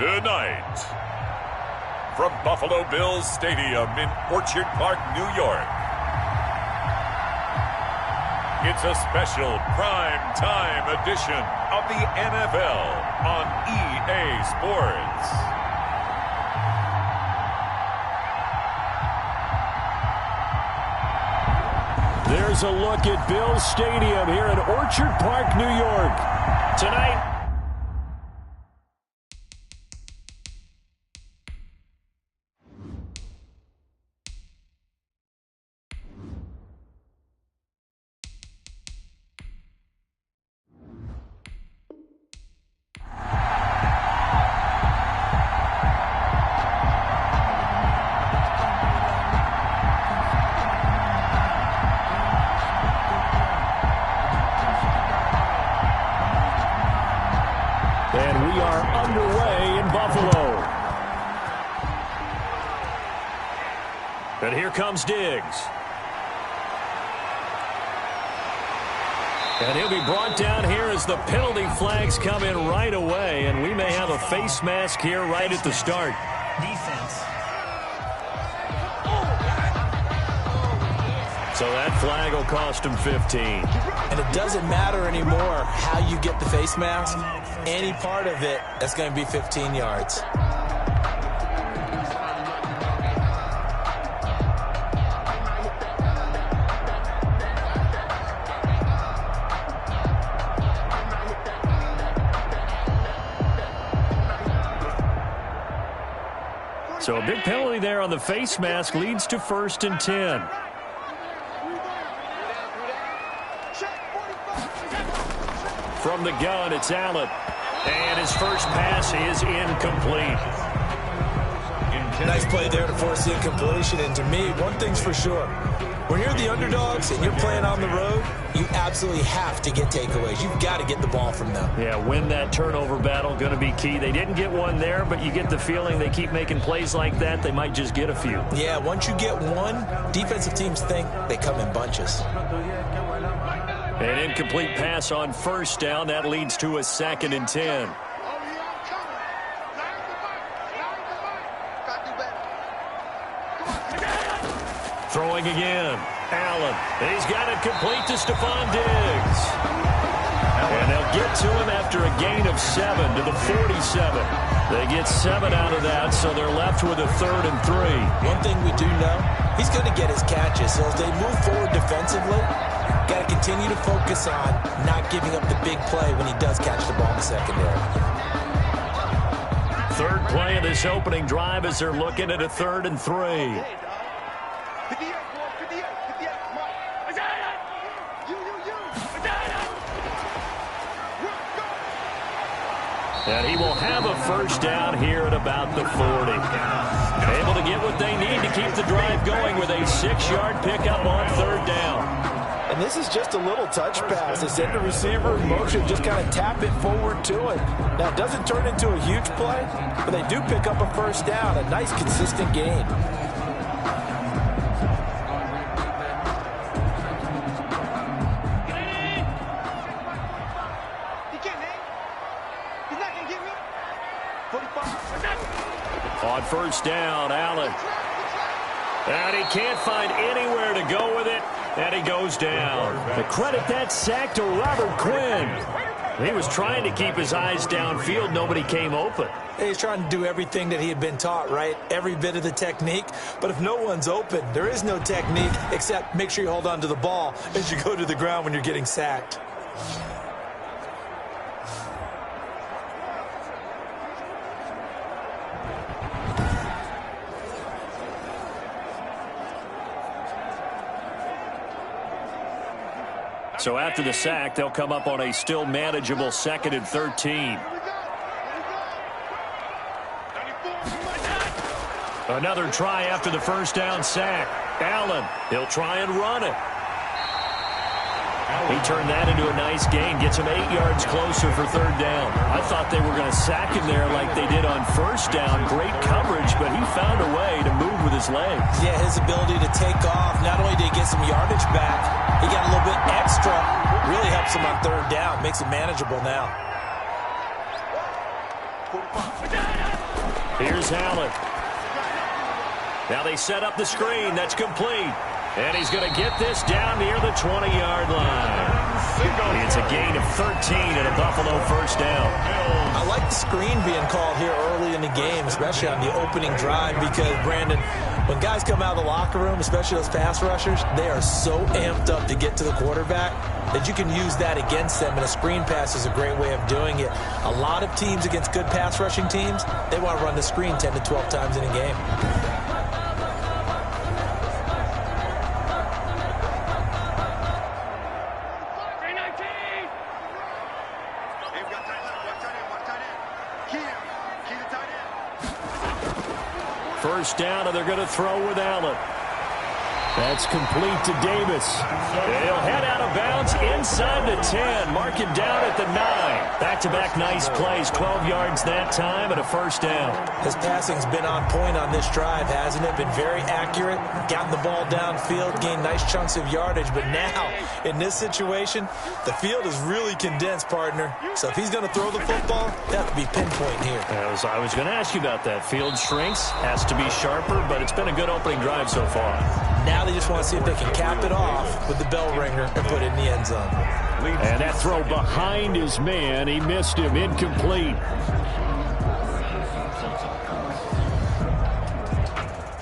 Tonight, from Buffalo Bills Stadium in Orchard Park, New York, it's a special prime time edition of the NFL on EA Sports. There's a look at Bills Stadium here in Orchard Park, New York. Tonight, and we are underway in Buffalo. And here comes Diggs. And he'll be brought down here as the penalty flags come in right away. And we may have a face mask here right at the start. Defense. So that flag will cost him 15. And it doesn't matter anymore how you get the face mask. Any part of it, that's going to be 15 yards. So a big penalty there on the face mask leads to 1st and 10. From the gun, it's Allen. And his first pass is incomplete. Nice play there to force the incompletion. And to me, one thing's for sure. When you're the underdogs and you're playing on the road, you absolutely have to get takeaways. You've got to get the ball from them. Yeah, win that turnover battle, going to be key. They didn't get one there, but you get the feeling they keep making plays like that, they might just get a few. Yeah, once you get one, defensive teams think they come in bunches. An incomplete pass on 1st down. That leads to a 2nd and 10. Throwing again. Allen. He's got it complete to Stephon Diggs. And they'll get to him after a gain of 7 to the 47. They get 7 out of that, so they're left with a 3rd and 3. One thing we do know, he's going to get his catches. So as they move forward defensively, got to continue to focus on not giving up the big play when he does catch the ball in the secondary. 3rd play of this opening drive as they're looking at a 3rd and 3. And he will have a 1st down here at about the 40. Able to get what they need to keep the drive going with a 6-yard pickup on 3rd down. And this is just a little touch pass. They send the receiver in motion, just kind of tap it forward to it. Now, it doesn't turn into a huge play, but they do pick up a 1st down, a nice, consistent gain. On 1st down, Allen. And he can't find anywhere to go with it, and he goes down. The credit that sack to Robert Quinn. He was trying to keep his eyes downfield. Nobody came open. He's trying to do everything that he had been taught, right? Every bit of the technique. But if no one's open, there is no technique except make sure you hold on to the ball as you go to the ground when you're getting sacked. So after the sack, they'll come up on a still manageable 2nd and 13. Another try after the 1st down sack. Allen, he'll try and run it. He turned that into a nice gain, gets him 8 yards closer for 3rd down. I thought they were going to sack him there like they did on 1st down. Great coverage, but he found a way to move with his legs. Yeah, his ability to take off. Not only did he get some yardage back, he got a little bit extra. Really helps him on 3rd down. Makes it manageable now. Here's Allen. Now they set up the screen. That's complete. And he's going to get this down near the 20-yard line. It's a gain of 13 and a Buffalo first down. I like the screen being called here early in the game, especially on the opening drive, because, Brandon, when guys come out of the locker room, especially those pass rushers, they are so amped up to get to the quarterback that you can use that against them, and a screen pass is a great way of doing it. A lot of teams against good pass rushing teams, they want to run the screen 10 to 12 times in a game. First down, and they're going to throw with Allen. That's complete to Davis. He'll head out of bounds inside the 10. Mark him down at the 9. Back-to-back nice plays. 12 yards that time and a first down. His passing's been on point on this drive, hasn't it? Been very accurate. Gotten the ball downfield, gained nice chunks of yardage. But now, in this situation, the field is really condensed, partner. So if he's going to throw the football, they have to be pinpoint here. I was going to ask you about that. Field shrinks, has to be sharper, but it's been a good opening drive so far. Now they just want to see if they can cap it off with the bell ringer and put it in the end zone. And that throw behind his man. He missed him. Incomplete.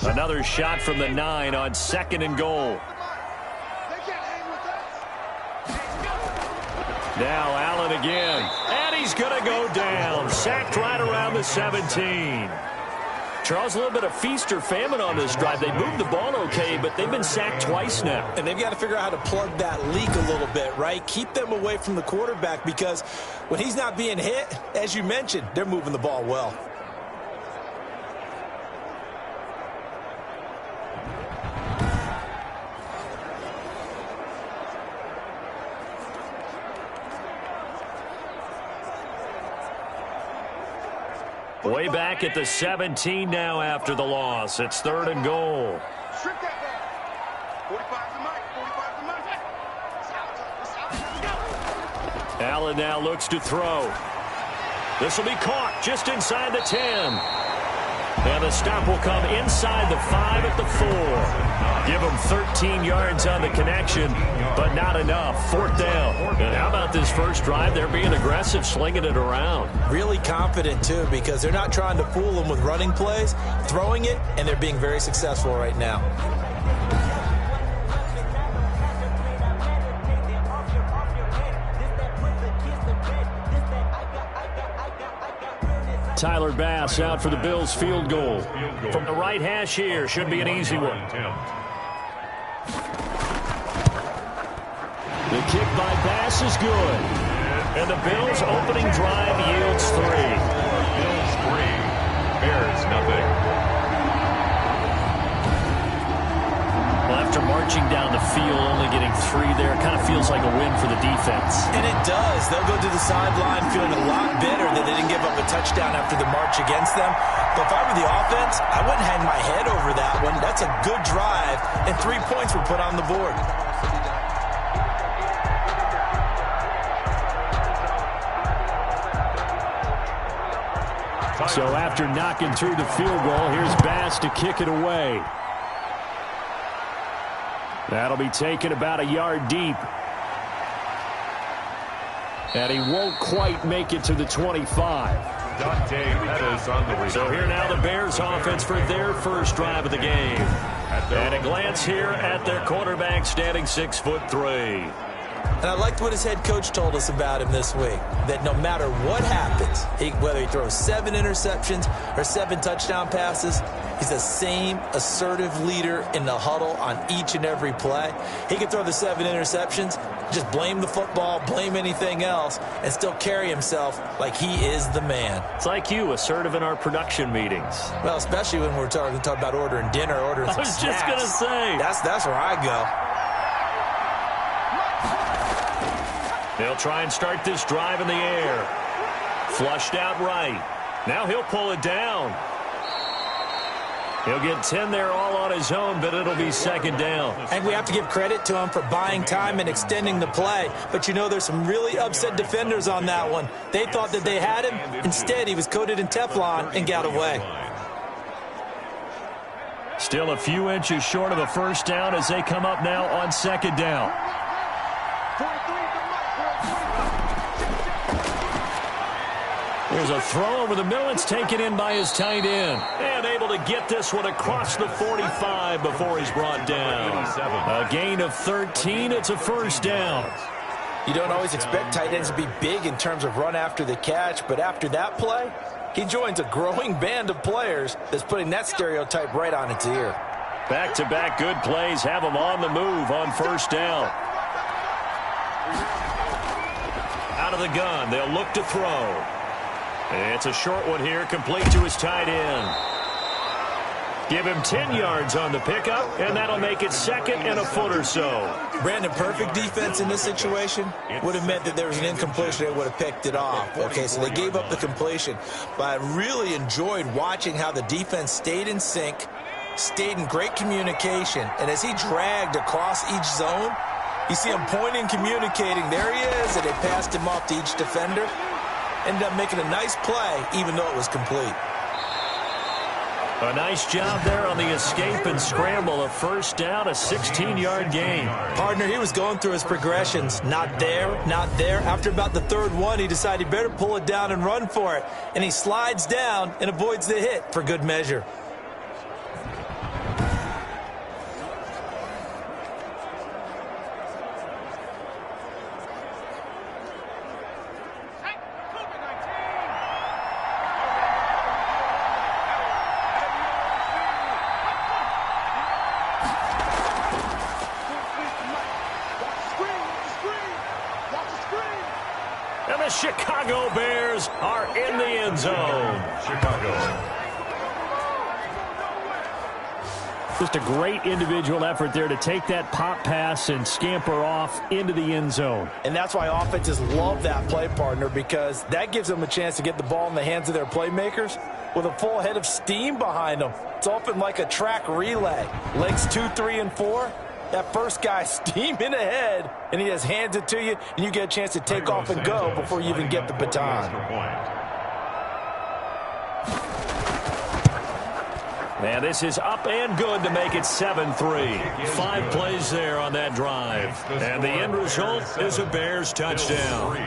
Another shot from the 9 on 2nd and goal. Now Allen again. And he's going to go down. Sacked right around the 17. Charles, a little bit of feast or famine on this drive. They moved the ball okay, but they've been sacked twice now. And they've got to figure out how to plug that leak a little bit, right? Keep them away from the quarterback, because when he's not being hit, as you mentioned, they're moving the ball well. Way back at the 17 now after the loss. It's 3rd and goal. Allen now looks to throw. This will be caught just inside the 10. And the stop will come inside the 5 at the 4. Give them 13 yards on the connection, but not enough. 4th down. And how about this first drive? They're being aggressive, slinging it around. Really confident, too, because they're not trying to fool them with running plays, throwing it, and they're being very successful right now. Tyler Bass out for the Bills field goal. From the right hash here, should be an easy one. The kick by Bass is good. And the Bills' opening drive yields 3. Bills 3, Bears nothing. Well, after marching down the field, only getting 3 there, it kind of feels like a win for the defense. And it does. They'll go to the sideline feeling a lot better that they didn't give up a touchdown after the march against them. But if I were the offense, I wouldn't hang my head over that one. That's a good drive, and 3 points were put on the board. So after knocking through the field goal, here's Bass to kick it away. That'll be taken about a yard deep. And he won't quite make it to the 25. Dante Pettis on the return. So here now the Bears offense for their first drive of the game. And a glance here at their quarterback standing 6'3". And I liked what his head coach told us about him this week, that no matter what happens, whether he throws 7 interceptions or 7 touchdown passes, he's the same assertive leader in the huddle on each and every play. He can throw the 7 interceptions, just blame the football, blame anything else, and still carry himself like he is the man. It's like you, assertive in our production meetings. Well, especially when we're talking about ordering dinner, ordering some snacks. I was just going to say. That's where I go. They'll try and start this drive in the air. Flushed out right. Now he'll pull it down. He'll get 10 there all on his own, but it'll be second down. And we have to give credit to him for buying time and extending the play. But you know, there's some really upset defenders on that one. They thought that they had him. Instead, he was coated in Teflon and got away. Still a few inches short of a first down as they come up now on second down. There's a throw over the middle. It's taken in by his tight end. And able to get this one across the 45 before he's brought down. A gain of 13. It's a first down. You don't always expect tight ends to be big in terms of run after the catch, but after that play, he joins a growing band of players that's putting that stereotype right on its ear. Back-to-back good plays have him on the move on first down. Out of the gun, they'll look to throw. It's a short one here, complete to his tight end. Give him 10 yards on the pickup, and that'll make it second and a foot or so. Brandon, perfect defense in this situation would have meant that there was an incompletion. They would have picked it off. Okay, so they gave up the completion. But I really enjoyed watching how the defense stayed in sync, stayed in great communication, and as he dragged across each zone, you see him pointing, communicating. There he is, and they passed him off to each defender. Ended up making a nice play, even though it was complete. A nice job there on the escape and scramble. A first down, a 16-yard gain. Partner, he was going through his progressions. Not there, not there. After about the third one, he decided he better pull it down and run for it. And he slides down and avoids the hit for good measure. Chicago Bears are in the end zone. Chicago. Just a great individual effort there to take that pop pass and scamper off into the end zone. And that's why offenses love that play, partner, because that gives them a chance to get the ball in the hands of their playmakers with a full head of steam behind them. It's often like a track relay. Legs 2, 3, and 4. That first guy steaming ahead, and he just hands it to you, and you get a chance to take off and go before you even get the baton. And this is up and good to make it 7-3. 5 plays there on that drive. And the end result is a Bears touchdown.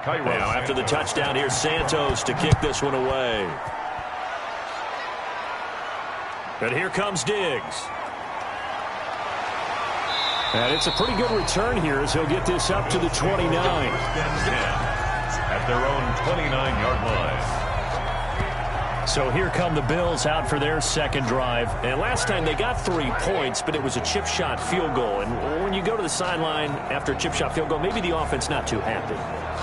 Now, after the touchdown, here's Santos to kick this one away. But here comes Diggs. And it's a pretty good return here as he'll get this up to the 29. At their own 29-yard line. So here come the Bills out for their second drive. And last time they got 3 points, but it was a chip shot field goal. And when you go to the sideline after a chip shot field goal, maybe the offense not too happy.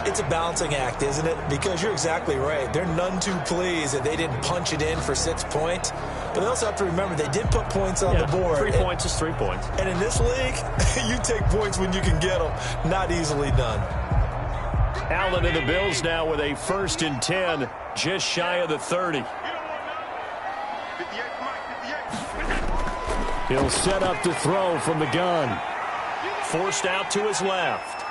It's a balancing act, isn't it? Because you're exactly right. They're none too pleased that they didn't punch it in for 6 points. But they also have to remember they did put points on the board. 3 points is 3 points. And in this league, you take points when you can get them. Not easily done. Allen and the Bills now with a 1st and 10, just shy of the 30. He'll set up to throw from the gun. Forced out to his left.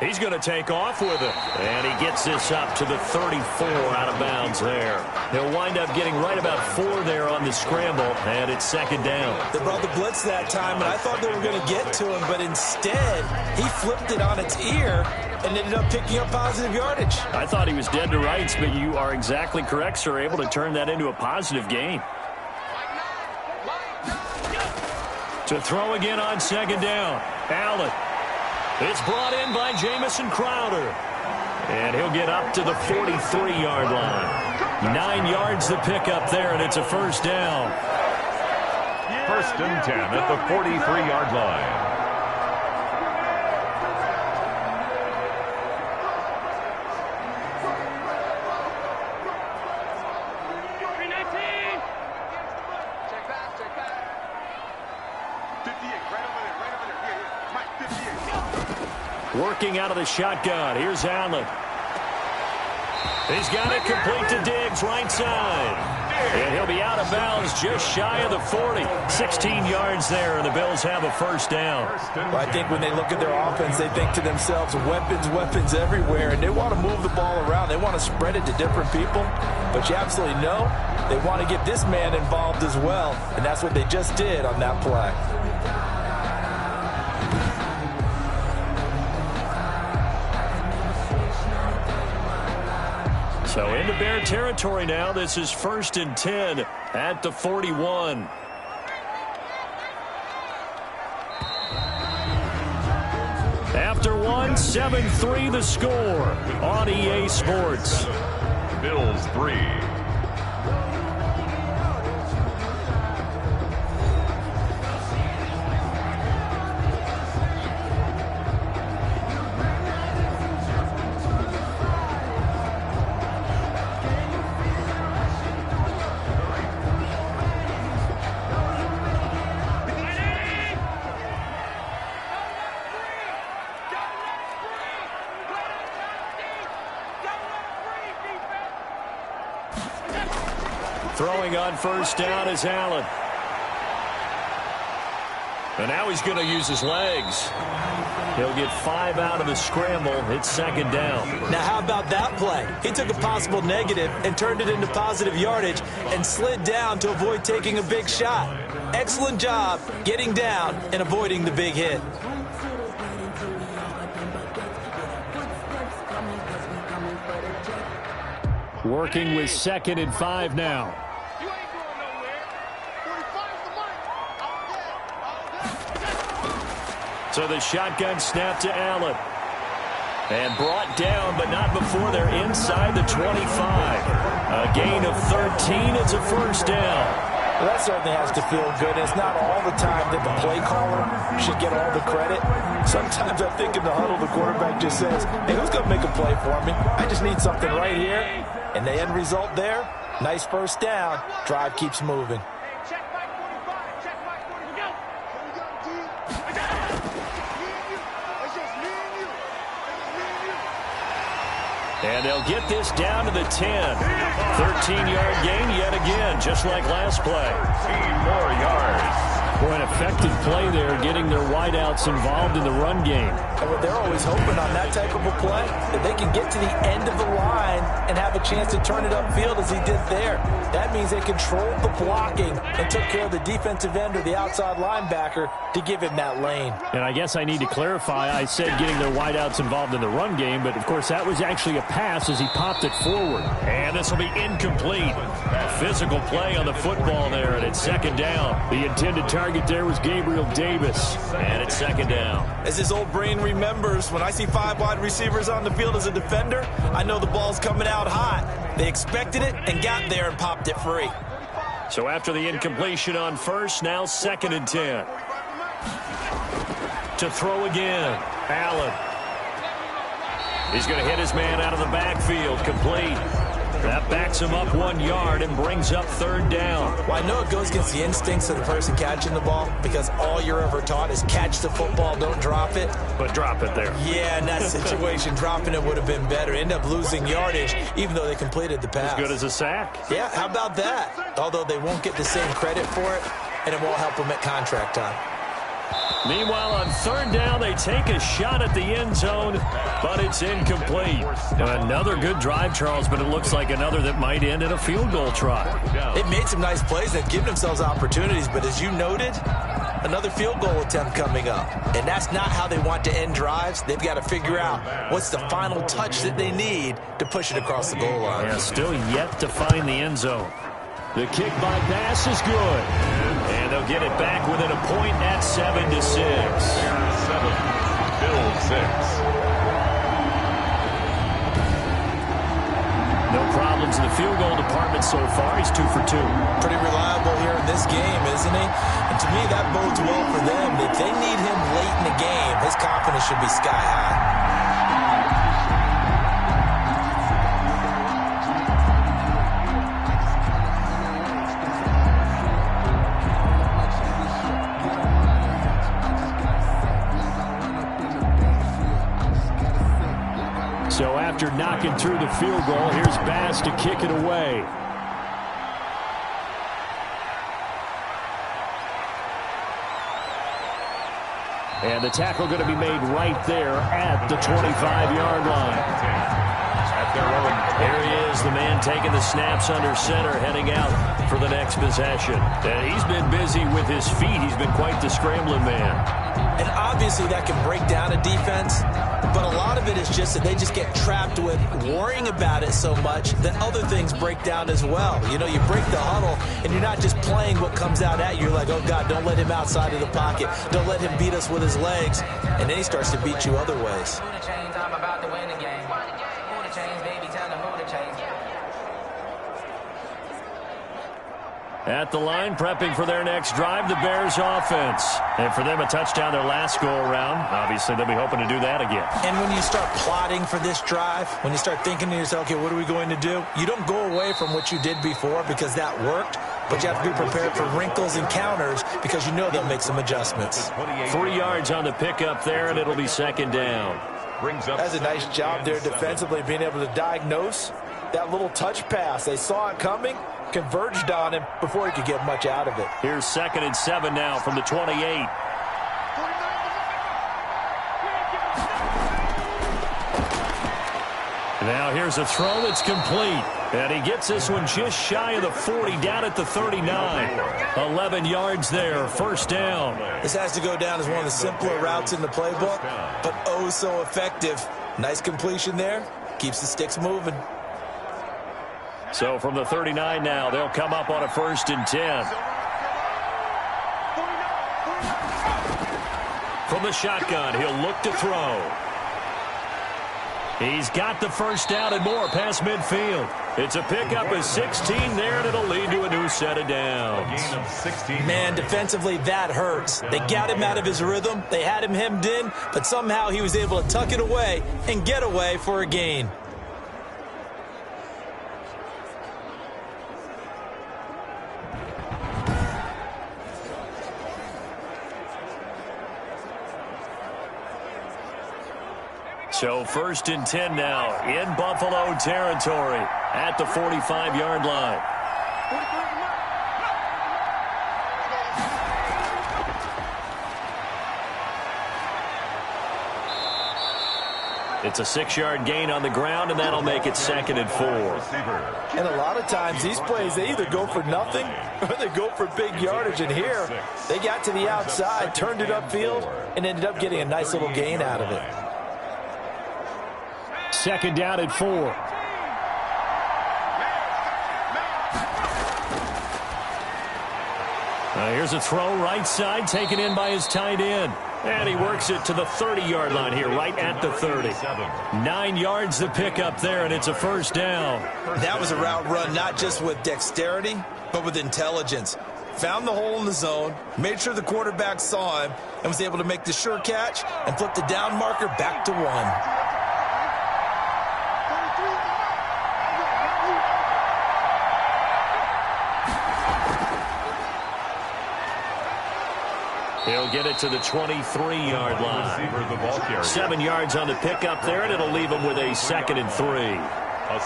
He's going to take off with it. And he gets this up to the 34 out of bounds there. He'll wind up getting right about 4 there on the scramble, and it's second down. They brought the blitz that time, and I thought they were going to get to him, but instead he flipped it on its ear and ended up picking up positive yardage. I thought he was dead to rights, but you are exactly correct, sir. Able to turn that into a positive gain. To throw again on second down. Allen. It's brought in by Jamison Crowder. And he'll get up to the 43-yard line. 9 yards to pick up there, and it's a first down. First and 10 at the 43-yard line. Working out of the shotgun. Here's Allen. He's got it complete to Diggs, right side. And he'll be out of bounds just shy of the 40. 16 yards there, and the Bills have a first down. Well, I think when they look at their offense, they think to themselves, weapons, weapons everywhere, and they want to move the ball around. They want to spread it to different people. But you absolutely know they want to get this man involved as well, and that's what they just did on that play. So into Bear territory now. This is first and 10 at the 41. After one, 7-3 the score on EA Sports. Bills 3. Throwing on first down is Allen. And now he's going to use his legs. He'll get 5 out of the scramble. It's second down. Now, how about that play? He took a possible negative and turned it into positive yardage and slid down to avoid taking a big shot. Excellent job getting down and avoiding the big hit. Working with 2nd and 5 now. So the shotgun snap to Allen. And brought down, but not before they're inside the 25. A gain of 13. It's a first down. Well, that certainly has to feel good. It's not all the time that the play caller should get all the credit. Sometimes I think in the huddle, the quarterback just says, hey, who's going to make a play for me? I just need something right here. And the end result there, nice first down. Drive keeps moving. And they'll get this down to the 10. 13-yard gain yet again, just like last play. 8 more yards. For an effective play there, getting their wideouts involved in the run game. And they're always hoping on that type of a play that they can get to the end of the line and have a chance to turn it upfield as he did there. That means they controlled the blocking and took care of the defensive end or the outside linebacker to give him that lane. And I guess I need to clarify, I said getting their wideouts involved in the run game, but of course that was actually a pass as he popped it forward. And this will be incomplete. Physical play on the football there, and it's second down. The intended target there was Gabriel Davis, and it's second down. As his old brain remembers, when I see 5 wide receivers on the field as a defender, I know the ball's coming out hot. They expected it and got there and popped it free. So after the incompletion on first, now 2nd and 10. To throw again, Allen. He's going to hit his man out of the backfield, complete. That backs him up 1 yard and brings up third down. Well, I know it goes against the instincts of the person catching the ball because all you're ever taught is catch the football, don't drop it. But drop it there. Yeah, in that situation, dropping it would have been better. End up losing yardage, even though they completed the pass. As good as a sack. Yeah, how about that? Although they won't get the same credit for it, and it won't help them at contract time. Meanwhile, on third down, they take a shot at the end zone, but it's incomplete. Another good drive, Charles, but it looks like another that might end in a field goal try. They've made some nice plays. They've given themselves opportunities, but as you noted, another field goal attempt coming up. And that's not how they want to end drives. They've got to figure out what's the final touch that they need to push it across the goal line. Yeah, still yet to find the end zone. The kick by pass is good. And they'll get it back within a point at 7-6. Bill 6. No problems in the field goal department so far. He's 2 for 2. Pretty reliable here in this game, isn't he? And to me, that bodes well for them. If they need him late in the game, his confidence should be sky high. So after knocking through the field goal, here's Bass to kick it away. And the tackle going to be made right there at the 25-yard line. There he is, the man taking the snaps under center, heading out for the next possession. And he's been busy with his feet. He's been quite the scrambling man. And obviously that can break down a defense, but a lot of it is just that they just get trapped with worrying about it so much that other things break down as well. You know, you break the huddle, and you're not just playing what comes out at you. You're like, oh, God, don't let him outside of the pocket. Don't let him beat us with his legs. And then he starts to beat you other ways. At the line, prepping for their next drive, the Bears offense. And for them, a touchdown their last go-around. Obviously, they'll be hoping to do that again. And when you start plotting for this drive, when you start thinking to yourself, okay, what are we going to do? You don't go away from what you did before because that worked, but you have to be prepared for wrinkles and counters because you know they'll make some adjustments. 3 yards on the pickup there, and it'll be second down. That's a nice job there defensively, being able to diagnose that little touch pass. They saw it coming, converged on him before he could get much out of it. Here's 2nd and 7 now from the 28. Now here's a throw that's complete. And he gets this one just shy of the 40, down at the 39. 11 yards there, first down. This has to go down as one of the simpler routes in the playbook, but oh so effective. Nice completion there. Keeps the sticks moving. So from the 39 now, they'll come up on a 1st and 10. From the shotgun, he'll look to throw. He's got the first down and more past midfield. It's a pickup of 16 there, and it'll lead to a new set of downs. Man, defensively, that hurts. They got him out of his rhythm. They had him hemmed in, but somehow he was able to tuck it away and get away for a gain. So 1st and 10 now in Buffalo territory at the 45-yard line. It's a 6-yard gain on the ground, and that'll make it 2nd and 4. And a lot of times these plays, they either go for nothing or they go for big yardage. And here, they got to the outside, turned it upfield, and ended up getting a nice little gain out of it. 2nd down and 4. Here's a throw right side, taken in by his tight end. And he works it to the 30-yard line here, right at the 30. 9 yards to pick up there, and it's a first down. That was a route run not just with dexterity, but with intelligence. Found the hole in the zone, made sure the quarterback saw him, and was able to make the sure catch and flip the down marker back to 1. He'll get it to the 23-yard line. 7 yards on the pickup there, and it'll leave him with a 2nd and 3.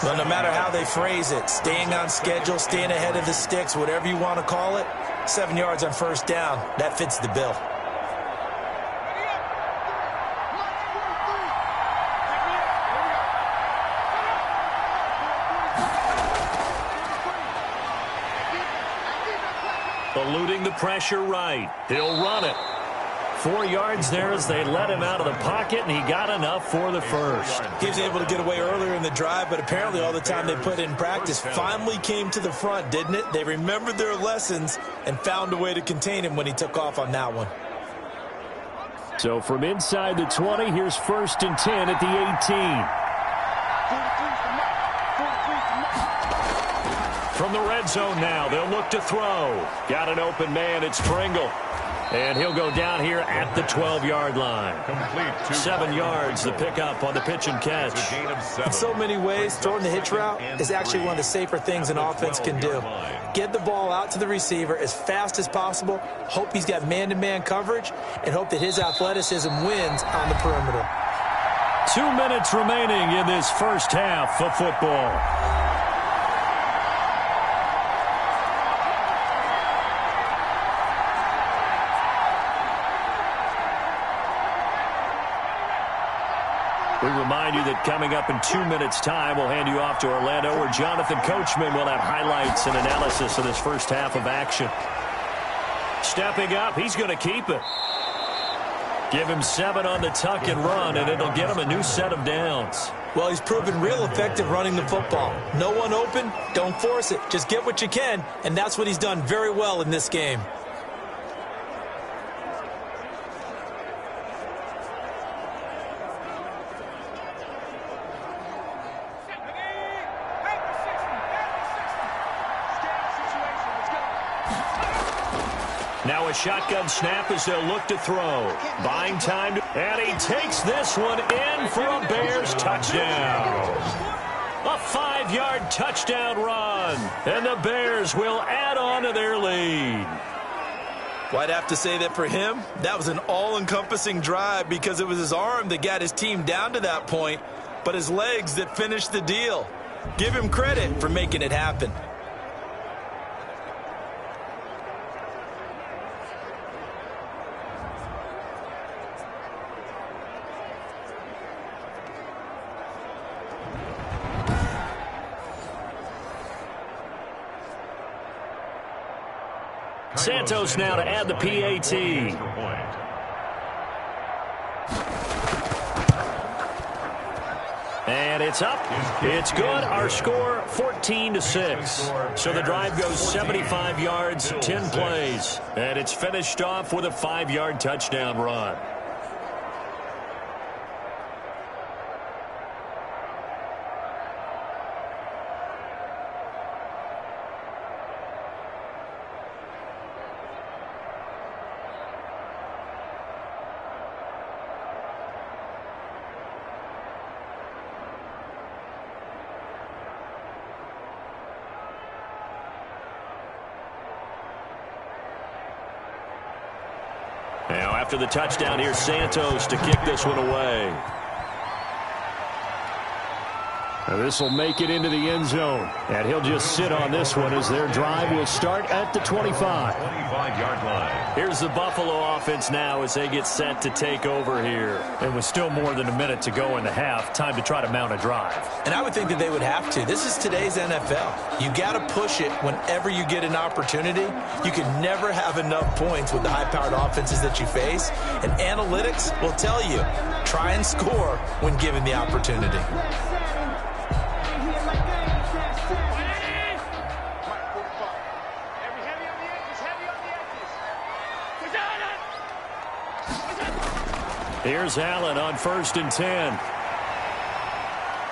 Well, no matter how they phrase it, staying on schedule, staying ahead of the sticks, whatever you want to call it, 7 yards on first down, that fits the bill. Eluding the pressure right. He'll run it. 4 yards there as they let him out of the pocket, and he got enough for the first. He was able to get away earlier in the drive, but apparently all the time they put in practice finally came to the front, didn't it? They remembered their lessons and found a way to contain him when he took off on that one. So from inside the 20, here's 1st and 10 at the 18. From the red zone now, they'll look to throw. Got an open man, it's Pringle. And he'll go down here at the 12-yard line. 7 yards, the pickup on the pitch and catch. In so many ways, throwing the hitch route is actually one of the safer things an offense can do. Get the ball out to the receiver as fast as possible, hope he's got man-to-man coverage, and hope that his athleticism wins on the perimeter. 2 minutes remaining in this first half of football. We remind you that coming up in 2 minutes' time, we'll hand you off to Orlando, where Jonathan Coachman will have highlights and analysis of this first half of action. Stepping up, he's going to keep it. Give him 7 on the tuck and run, and it'll get him a new set of downs. Well, he's proven real effective running the football. No one open, don't force it. Just get what you can, and that's what he's done very well in this game. Now a shotgun snap as they'll look to throw. Buying time, and he takes this one in for a Bears touchdown. A 5-yard touchdown run, and the Bears will add on to their lead. Well, I'd have to say that for him, that was an all-encompassing drive because it was his arm that got his team down to that point, but his legs that finished the deal. Give him credit for making it happen. Santos now to add the PAT. And it's up. It's good. Our score, 14-6. So the drive goes 75 yards, 10 plays. And it's finished off with a 5-yard touchdown run. Now, after the touchdown, here's Santos to kick this one away. Now, this will make it into the end zone. And he'll just sit on this one as their drive will start at the 25. 25-yard line. Here's the Buffalo offense now as they get set to take over here. And with still more than a minute to go in the half, time to try to mount a drive. And I would think that they would have to. This is today's NFL. You got to push it whenever you get an opportunity. You can never have enough points with the high-powered offenses that you face. And analytics will tell you, try and score when given the opportunity. Here's Allen on 1st and 10.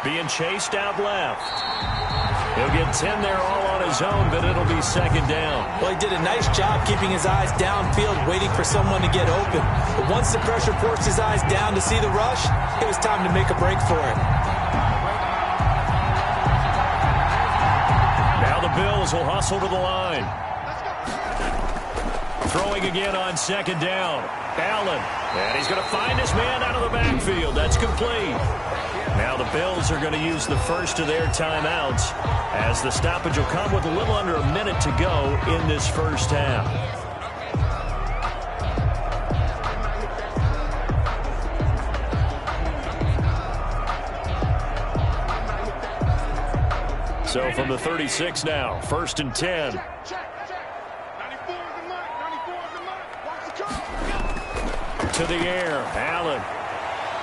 Being chased out left. He'll get 10 there all on his own, but it'll be 2nd down. Well, he did a nice job keeping his eyes downfield, waiting for someone to get open. But once the pressure forced his eyes down to see the rush, it was time to make a break for it. Now the Bills will hustle to the line. Throwing again on 2nd down. Allen. And he's going to find his man out of the backfield. That's complete. Now the Bills are going to use the first of their timeouts as the stoppage will come with a little under a minute to go in this first half. So from the 36 now, 1st and 10. To the air, Allen.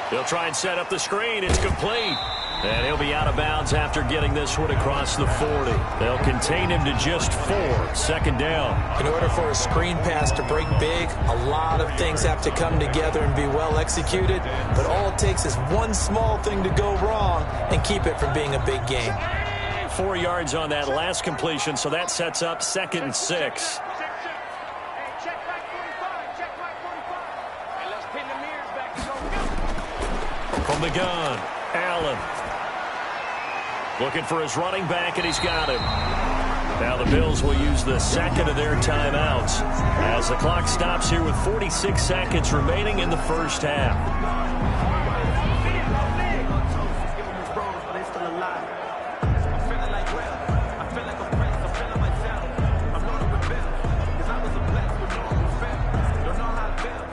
He'll try and set up the screen. It's complete. And he'll be out of bounds after getting this one across the 40. They'll contain him to just 4. Second down. In order for a screen pass to break big, a lot of things have to come together and be well executed. But all it takes is one small thing to go wrong and keep it from being a big gain. 4 yards on that last completion, so that sets up 2nd and 6. From the gun, Allen. Looking for his running back, and he's got him. Now the Bills will use the second of their timeouts as the clock stops here with 46 seconds remaining in the first half.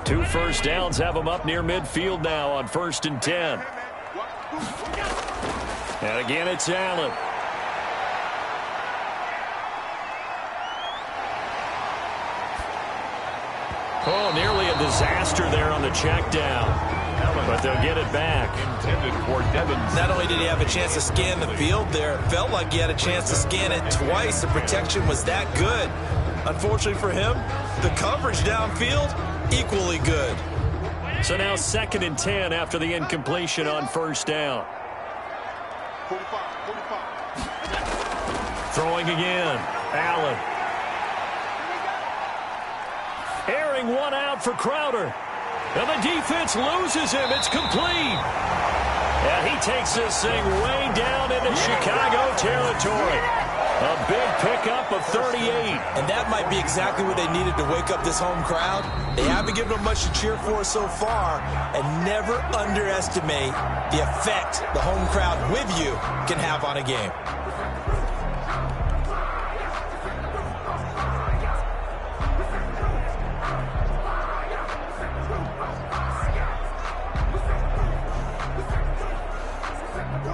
Two first downs have them up near midfield now on 1st and 10. And again, it's Allen. Oh, nearly a disaster there on the check down. But they'll get it back. Intended for Devins. Not only did he have a chance to scan the field there, it felt like he had a chance to scan it twice. The protection was that good. Unfortunately for him, the coverage downfield, equally good. So now 2nd and 10 after the incompletion on 1st down. Throwing again, Allen. Airing one out for Crowder. And the defense loses him. It's complete. And he takes this thing way down into Chicago territory. A big pickup of 38. And that might be exactly what they needed to wake up this home crowd. They haven't given them much to cheer for so far. And never underestimate the effect the home crowd with you can have on a game.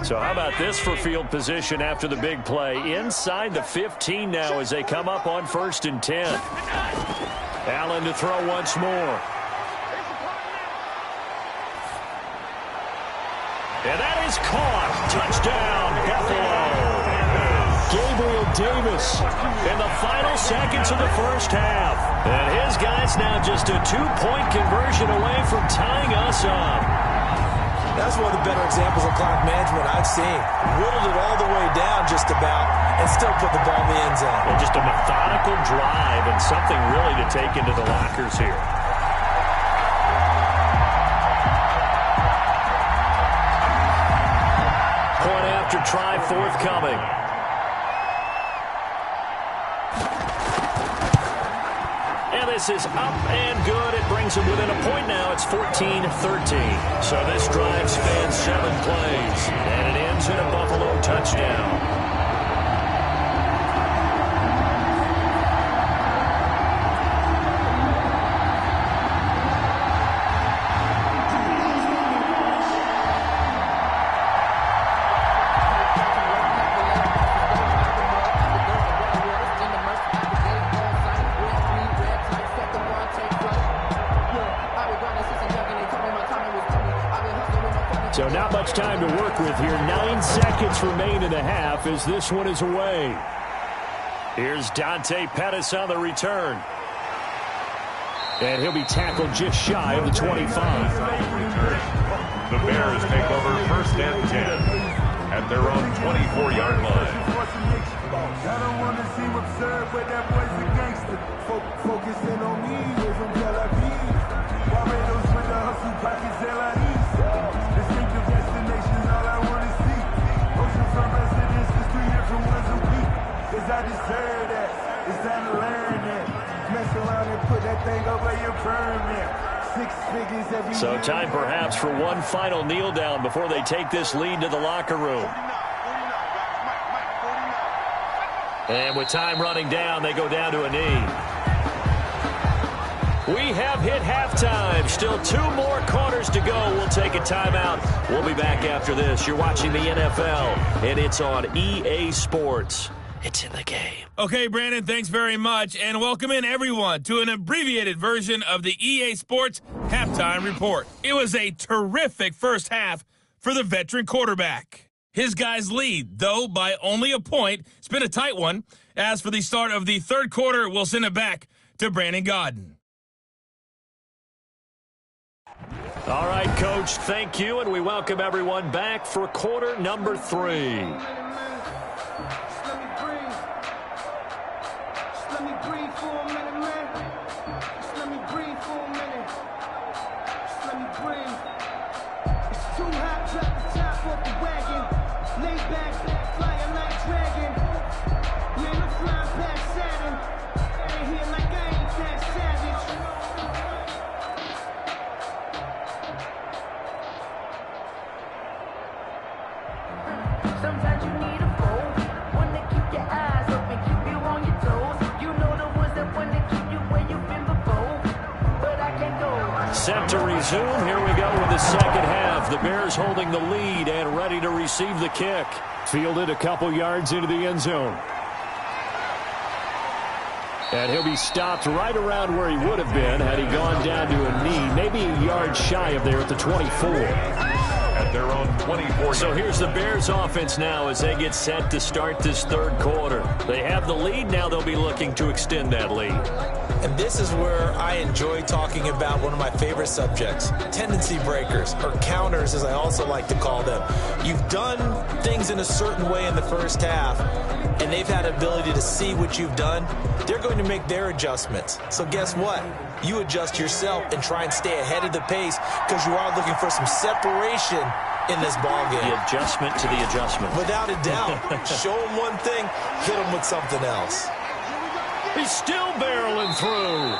So how about this for field position after the big play? Inside the 15 now as they come up on 1st and 10. Allen to throw once more. And that is caught. Touchdown, Buffalo. Gabriel Davis in the final seconds of the first half. And his guys now just a 2-point conversion away from tying us up. That's one of the better examples of clock management I've seen. Whittled it all the way down just about and still put the ball in the end zone. Well, just a methodical drive and something really to take into the lockers here. Point after try forthcoming. This is up and good. It brings them within a point now. It's 14-13. So this drive spans 7 plays. And it ends in a Buffalo touchdown. So not much time to work with here. 9 seconds remain in the half as this one is away. Here's Dante Pettis on the return. And he'll be tackled just shy of the 25. The Bears take over 1st and 10 at their own 24-yard line. I don't want to seem absurd, but that boy's a gangster. Focusing on me, we're from Tel Aviv. Barbados with the hustle, pockets LIEs. Distinctive destinations, all I want to see. Oceanfront residences, 3 different ones a week. Cause I deserve that. It's time to learn that. Mess around and put that thing over your permit. 6 figures every So time perhaps for one final kneel down before they take this lead to the locker room. And with time running down, they go down to a knee. We have hit halftime. Still 2 more quarters to go. We'll take a timeout. We'll be back after this. You're watching the NFL, and it's on EA Sports. It's in the game. Okay, Brandon, thanks very much. And welcome in, everyone, to an abbreviated version of the EA Sports Halftime Report. It was a terrific first half for the veteran quarterback. his guys lead, though by only a point. It's been a tight one. As for the start of the third quarter, we'll send it back to Brandon Godden. All right, Coach, thank you, and we welcome everyone back for quarter number 3. Sometimes you need a foe, one to keep your eyes open, keep you on your toes. You know the ones that want to keep you where you've been before, but I can't go. Set to resume. Here we go with the second half. The Bears holding the lead and ready to receive the kick. Fielded a couple yards into the end zone. And he'll be stopped right around where he would have been had he gone down to a knee, maybe a yard shy of there at the 24. At their own 24. So here's the Bears offense now as they get set to start this third quarter. They have the lead. Now they'll be looking to extend that lead. And this is where I enjoy talking about one of my favorite subjects, tendency breakers, or counters as I also like to call them. You've done things in a certain way in the first half, and they've had ability to see what you've done. They're going to make their adjustments. So guess what? You adjust yourself and try and stay ahead of the pace because you are looking for some separation in this ballgame. The adjustment to the adjustment. Without a doubt. Show them one thing, hit them with something else. He's still barreling through.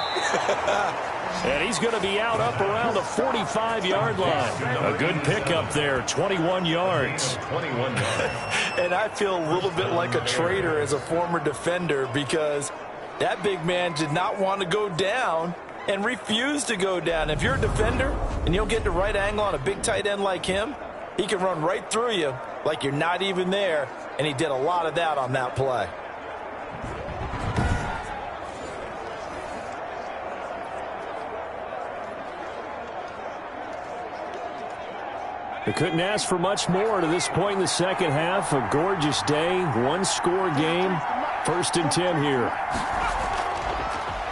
And he's going to be out up around the 45-yard line. A good pickup there, 21 yards. 21 yards. And I feel a little bit like a traitor as a former defender because that big man did not want to go down and refused to go down. If you're a defender and you don't get the right angle on a big tight end like him, he can run right through you like you're not even there, and he did a lot of that on that play. They couldn't ask for much more to this point in the second half. A gorgeous day, one-score game. 1st and 10 here.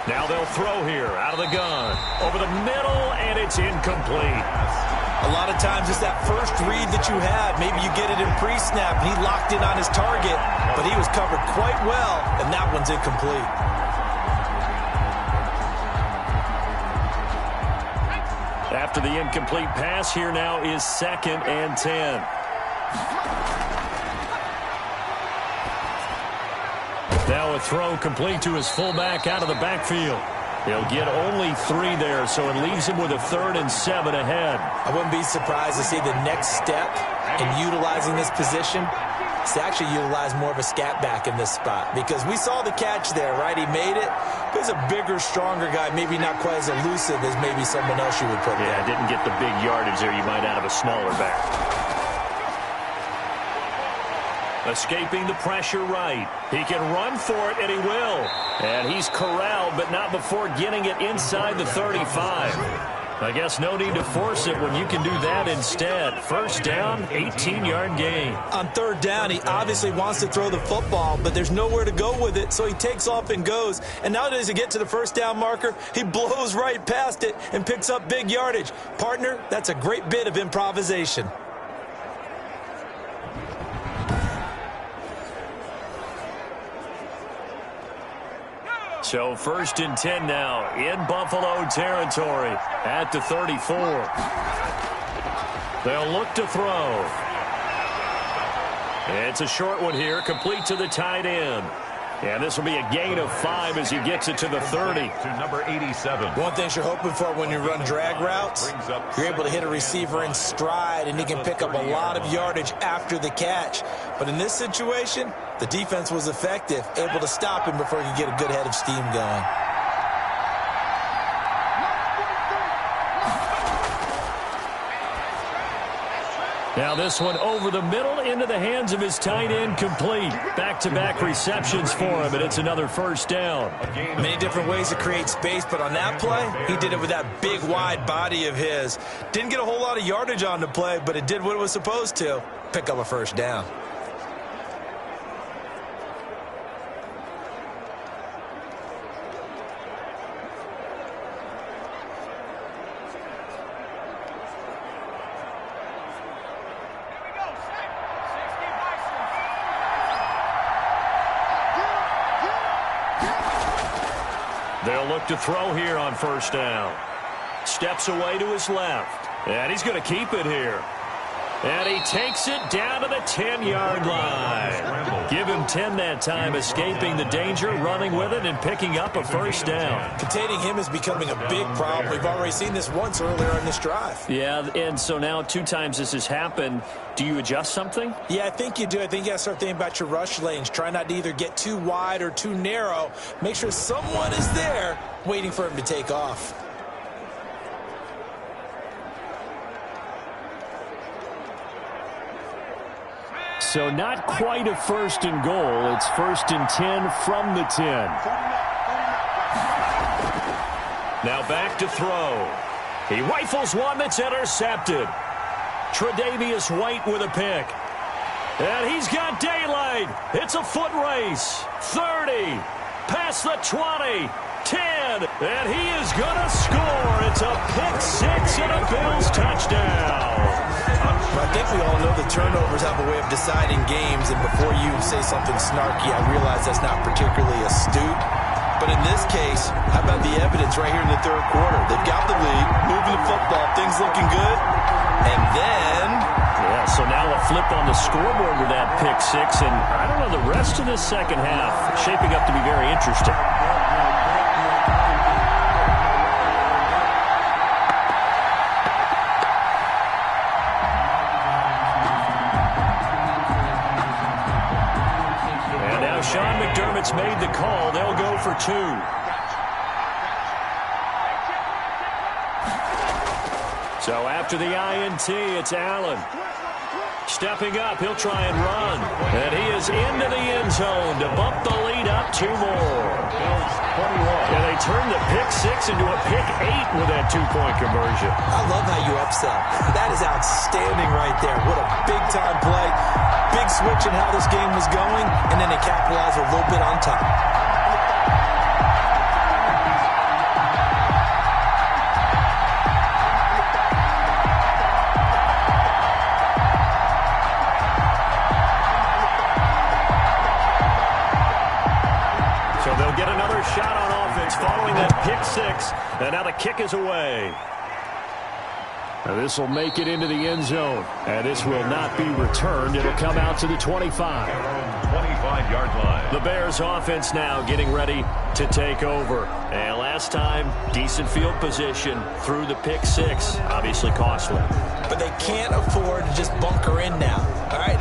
Now they'll throw here out of the gun. Over the middle, and it's incomplete. A lot of times it's that first read that you have. Maybe you get it in pre-snap, and he locked in on his target, but he was covered quite well, and that one's incomplete. After the incomplete pass, here now is 2nd and 10. Now a throw complete to his fullback out of the backfield. He'll get only 3 there, so it leaves him with a 3rd and 7 ahead. I wouldn't be surprised to see the next step in utilizing this position is to actually utilize more of a scat back in this spot, because we saw the catch there, right? He made it. He's a bigger, stronger guy, maybe not quite as elusive as maybe someone else you would put there. Yeah, didn't get the big yardage there you might out of a smaller back. Escaping the pressure right. He can run for it, and he will. And he's corralled, but not before getting it inside the 35. I guess no need to force it when you can do that instead. 1st down, 18-yard gain. On 3rd down, he obviously wants to throw the football, but there's nowhere to go with it, so he takes off and goes. And now as he get to the 1st down marker, he blows right past it and picks up big yardage. Partner, that's a great bit of improvisation. So 1st and 10 now in Buffalo territory at the 34. They'll look to throw. It's a short one here, complete to the tight end. And this will be a gain of 5 as he gets it to the 30. To number 87. One thing you're hoping for when you run drag routes, you're able to hit a receiver in stride, and he can pick up a lot of yardage after the catch. But in this situation, the defense was effective, able to stop him before he could get a good head of steam going. Now this one over the middle into the hands of his tight end, complete. Back-to-back receptions for him, and it's another 1st down. Many different ways to create space, but on that play, he did it with that big, wide body of his. Didn't get a whole lot of yardage on the play, but it did what it was supposed to. pick up a first down. They'll look to throw here on first down. Steps away to his left. And he's going to keep it here. And he takes it down to the 10-yard line. Give him 10 that time, escaping the danger, running with it, and picking up a first down. Containing him is becoming a big problem. We've already seen this once earlier in this drive. Yeah, and so now 2 times this has happened. Do you adjust something? Yeah, I think you do. I think you got to start thinking about your rush lanes. Try not to either get too wide or too narrow. Make sure someone is there waiting for him to take off. So not quite a first and goal. It's first and 10 from the 10. Now back to throw. He rifles one that's intercepted. Tre'Davious White with a pick. And he's got daylight. It's a foot race. 30. Past the 20. 10. And he is going to score. It's a pick six and a Bills touchdown. I think we all know the turnovers have a way of deciding games, and before you say something snarky, I realize that's not particularly astute. But in this case, how about the evidence right here in the third quarter? They've got the lead, moving the football, things looking good, and then... Yeah, so now a flip on the scoreboard with that pick six, and I don't know, the rest of the second half shaping up to be very interesting. Sean McDermott's made the call. They'll go for 2. So after the INT, it's Allen. Stepping up, he'll try and run. And he is into the end zone to bump the lead up 2 more. And they turn the pick six into a pick 8 with that 2-point conversion. I love how you upsell. That is outstanding right there. What a big-time play. Big switch in how this game was going, and then they capitalize a little bit on top. So they'll get another shot on offense following that pick six, and now the kick is away. And this will make it into the end zone. And this will not be returned. It'll come out to the 25. 25-yard line. The Bears offense now getting ready to take over. And last time, decent field position through the pick six. Obviously costly. But they can't afford to just bunker in now. All right,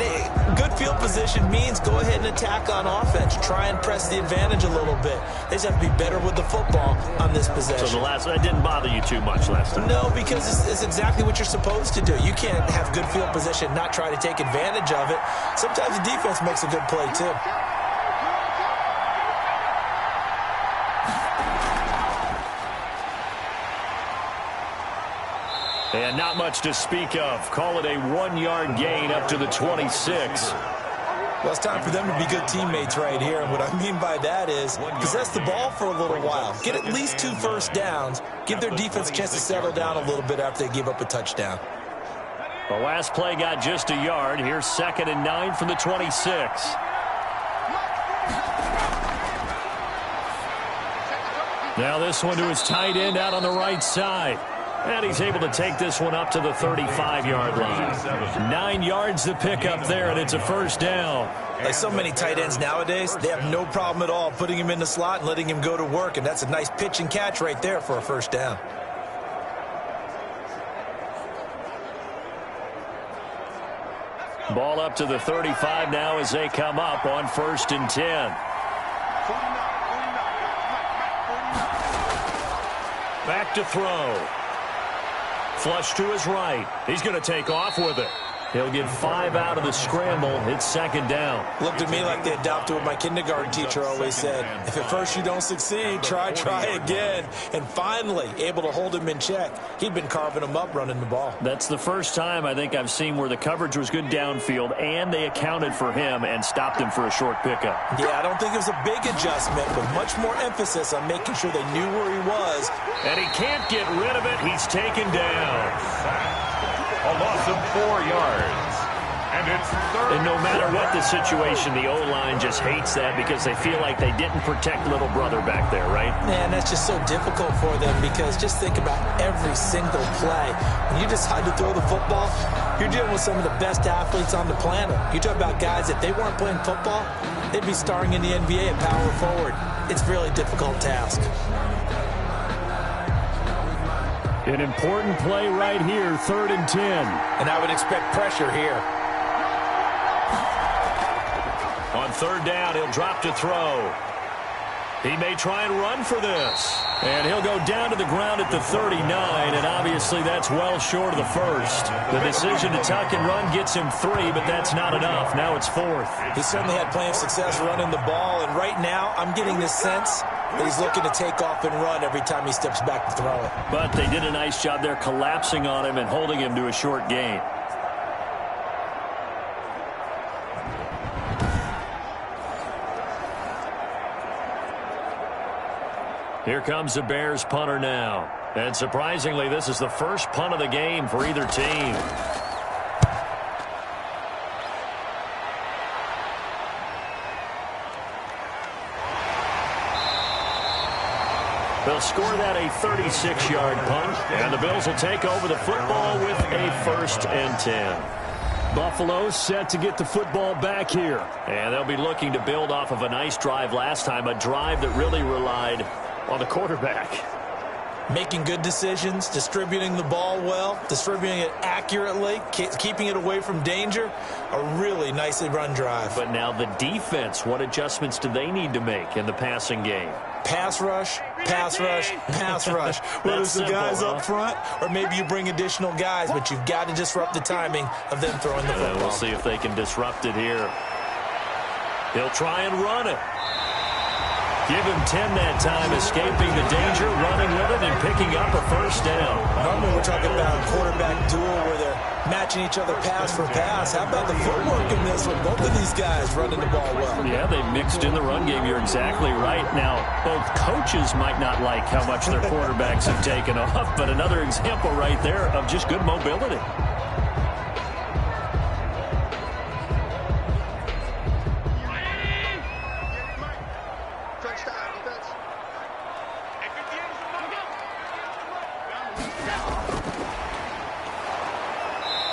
good field position means go ahead and attack on offense. Try and press the advantage a little bit. They just have to be better with the football on this possession. So that didn't bother you too much last time? No, because it's exactly what you're supposed to do. You can't have good field position, not try to take advantage of it. Sometimes the defense makes a good play, too. And not much to speak of. Call it a 1-yard gain up to the 26. Well, it's time for them to be good teammates right here. And what I mean by that is possess the ball for a little while. Get at least 2 first downs. Give their defense a chance to settle down a little bit after they give up a touchdown. The last play got just a yard. Here's 2nd and 9 from the 26. Now this one to his tight end out on the right side. And he's able to take this one up to the 35-yard line. 9 yards to pick up there, and it's a first down. Like so many tight ends nowadays, they have no problem at all putting him in the slot and letting him go to work, and that's a nice pitch and catch right there for a first down. Ball up to the 35 now as they come up on 1st and 10. Back to throw. Flush to his right. He's going to take off with it. He'll get 5 out of the scramble. It's second down. Looked to me like they adopted what my kindergarten teacher always said. If at first you don't succeed, try again. And finally, able to hold him in check. He'd been carving him up running the ball. That's the first time I think I've seen where the coverage was good downfield, and they accounted for him and stopped him for a short pickup. Yeah, I don't think it was a big adjustment, but much more emphasis on making sure they knew where he was. And he can't get rid of it. He's taken down. A loss of 4 yards. And it's third. And no matter what the situation, the O-line just hates that because they feel like they didn't protect little brother back there, right? Man, that's just so difficult for them because just think about every single play. When you decide to throw the football, you're dealing with some of the best athletes on the planet. You talk about guys, if they weren't playing football, they'd be starring in the NBA at power forward. It's a really difficult task. An important play right here, 3rd and 10. And I would expect pressure here. On 3rd down, he'll drop to throw. He may try and run for this. And he'll go down to the ground at the 39, and obviously that's well short of the first. The decision to tuck and run gets him 3, but that's not enough. Now it's 4th. He certainly had plenty of success running the ball, and right now I'm getting this sense that he's looking to take off and run every time he steps back to throw it. But they did a nice job there collapsing on him and holding him to a short gain. Here comes the Bears punter now. And surprisingly, this is the first punt of the game for either team. They'll score that a 36-yard punt, and the Bills will take over the football with a 1st and 10. Buffalo set to get the football back here. And they'll be looking to build off of a nice drive last time, a drive that really relied on the quarterback. Making good decisions, distributing the ball well, distributing it accurately, keeping it away from danger. A really nicely run drive. But now the defense, what adjustments do they need to make in the passing game? Pass rush, pass rush, pass rush. Whether it's the guys up front or maybe you bring additional guys, but you've got to disrupt the timing of them throwing the football. We'll see if they can disrupt it here. He'll try and run it. Give him 10 that time, escaping the danger, running with it, and picking up a 1st down. Normally we're talking about a quarterback duel where they're matching each other pass for pass. How about the footwork in this one? Both of these guys running the ball well. Yeah, they mixed in the run game. You're exactly right. Now, both coaches might not like how much their quarterbacks have taken off, but another example right there of just good mobility.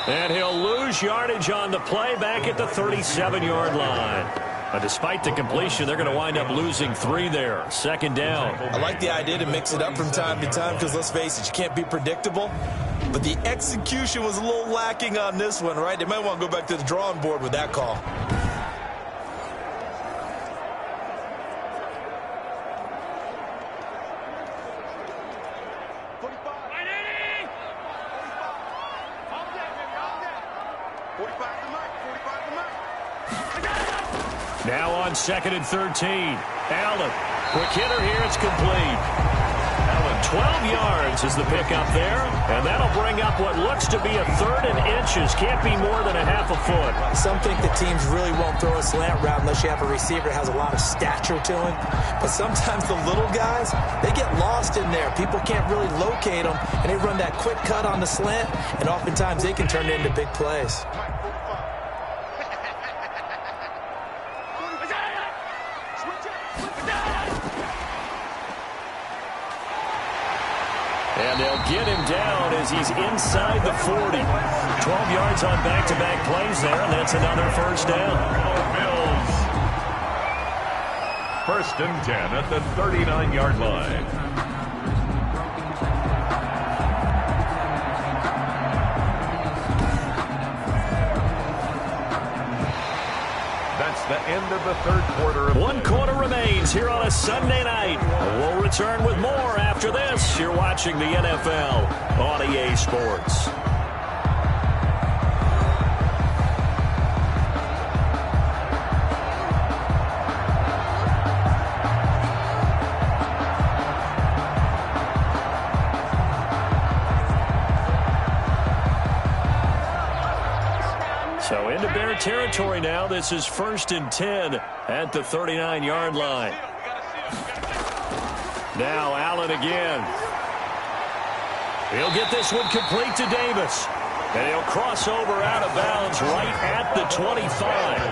And he'll lose yardage on the play back at the 37-yard line. Despite the completion, they're going to wind up losing 3 there. 2nd down. I like the idea to mix it up from time to time because, let's face it, you can't be predictable. But the execution was a little lacking on this one, right? They might want to go back to the drawing board with that call. Now on 2nd and 13. Allen, quick hitter here, it's complete. Allen, 12 yards is the pickup there, and that'll bring up what looks to be a 3rd and inches. Can't be more than a half a foot. Some think the teams really won't throw a slant route unless you have a receiver that has a lot of stature to him. But sometimes the little guys, they get lost in there. People can't really locate them, and they run that quick cut on the slant, and oftentimes they can turn it into big plays. And they'll get him down as he's inside the 40. 12 yards on back-to-back plays there, and that's another 1st down. Bills. 1st and 10 at the 39-yard line. That's the end of the 3rd quarter. 1 quarter remains here on a Sunday night. We'll return with more after this. You're watching the NFL on EA Sports. So into Bear territory now. This is 1st and 10 at the 39-yard line. Now Allen again. He'll get this one complete to Davis. And he'll cross over out of bounds right at the 25.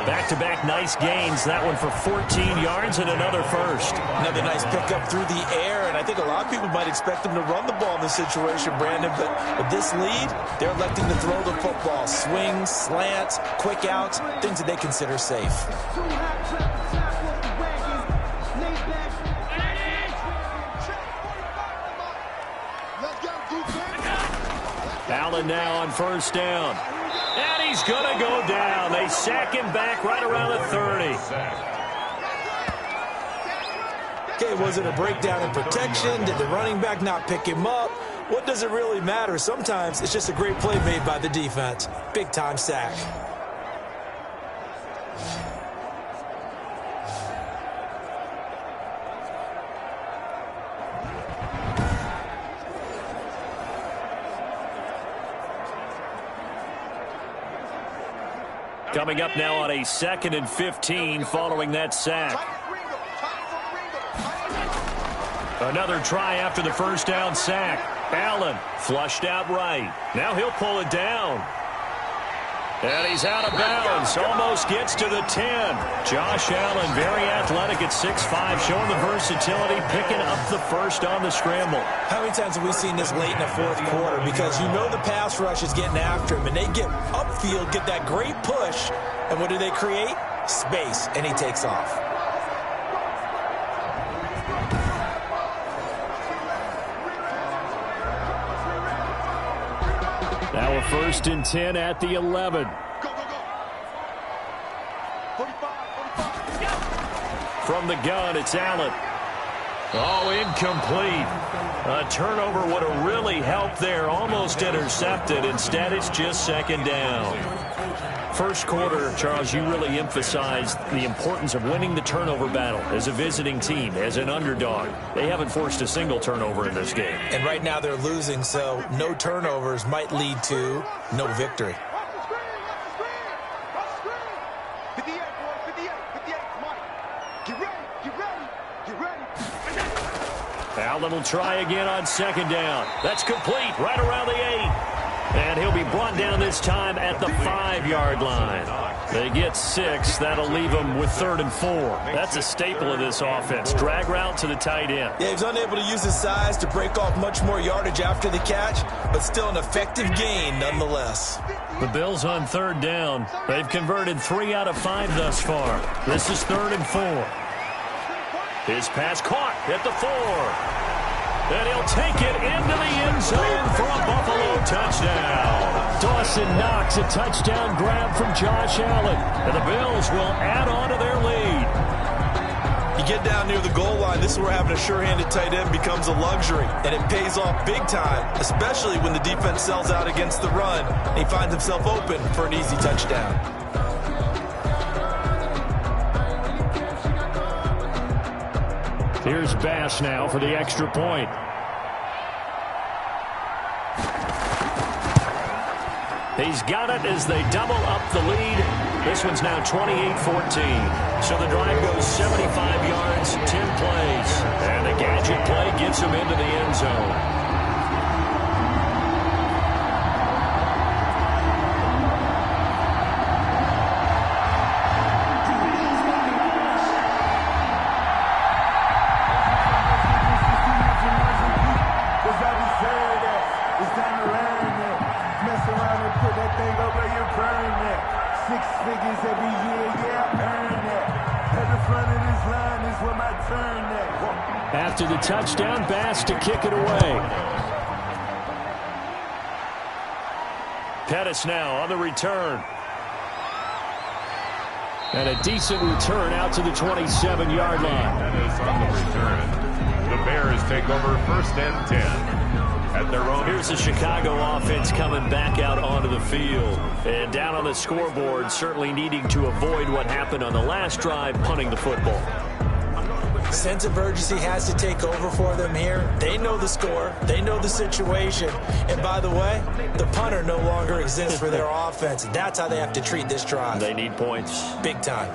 Back-to-back nice gains. That one for 14 yards and another first. Another nice pickup through the air, and I think a lot of people might expect them to run the ball in this situation, Brandon, but with this lead, they're electing to throw the football. Swings, slants, quick outs, things that they consider safe. Allen now on 1st down. And he's going to go down. They sack him back right around the 30. Okay, was it a breakdown in protection? Did the running back not pick him up? What does it really matter? Sometimes it's just a great play made by the defense. Big-time sack. Coming up now on a 2nd and 15 following that sack. Another try after the 1st down sack. Allen flushed out right. Now he'll pull it down. And he's out of bounds. Almost gets to the 10. Josh Allen, very athletic at 6'5", showing the versatility, picking up the first on the scramble. How many times have we seen this late in the 4th quarter? Because you know the pass rush is getting after him, and they get upfield, get that great push, and what do they create? Space, and he takes off. Now a 1st and 10 at the 11. From the gun, it's Allen. Oh, incomplete. A turnover would have really helped there. Almost intercepted. Instead, it's just 2nd down. 1st quarter, Charles, you really emphasized the importance of winning the turnover battle as a visiting team, as an underdog. They haven't forced a single turnover in this game. And right now they're losing, so no turnovers might lead to no victory. Allen will try again on 2nd down. That's complete right around the 8. And he'll be brought down this time at the 5-yard line. They get 6. That'll leave them with 3rd and 4. That's a staple of this offense. Drag route to the tight end. Yeah, he's unable to use his size to break off much more yardage after the catch, but still an effective gain nonetheless. The Bills on 3rd down. They've converted 3 out of 5 thus far. This is 3rd and 4. His pass caught at the 4. And he'll take it into the end zone for a Buffalo touchdown. Dawson Knox, a touchdown grab from Josh Allen. And the Bills will add on to their lead. You get down near the goal line, this is where having a sure-handed tight end becomes a luxury. And it pays off big time, especially when the defense sells out against the run. And he finds himself open for an easy touchdown. Here's Bass now for the extra point. He's got it as they double up the lead. This one's now 28-14. So the drive goes 75 yards, 10 plays. And the gadget play gets him into the end zone. After the touchdown, Bass to kick it away. Pettis now on the return. And a decent return out to the 27-yard line. Pettis on the return. The Bears take over 1st and 10. At their own. Here's the Chicago offense coming back out onto the field. And down on the scoreboard, certainly needing to avoid what happened on the last drive, punting the football. Sense of urgency has to take over for them here. They know the score. They know the situation. And by the way, the punter no longer exists for their offense. That's how they have to treat this drive. They need points. Big time.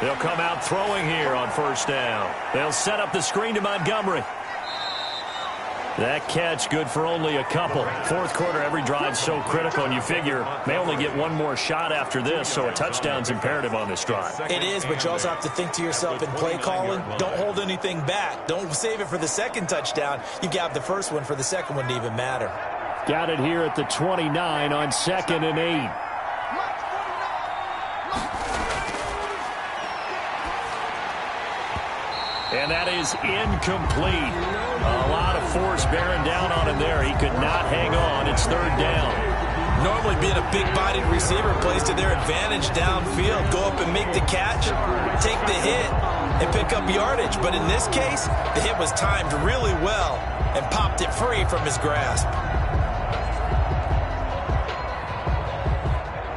They'll come out throwing here on first down. They'll set up the screen to Montgomery. That catch good for only a couple. Fourth quarter, every drive's so critical, and you figure may only get one more shot after this, so a touchdown's imperative on this drive. It is, but you also have to think to yourself in play calling, don't hold anything back. Don't save it for the second touchdown. You got the first one for the second one to even matter. Got it here at the 29 on 2nd and 8. And that is incomplete. A lot of force bearing down on him there. He could not hang on. It's third down. Normally being a big-bodied receiver plays to their advantage downfield. Go up and make the catch, take the hit, and pick up yardage. But in this case, the hit was timed really well and popped it free from his grasp.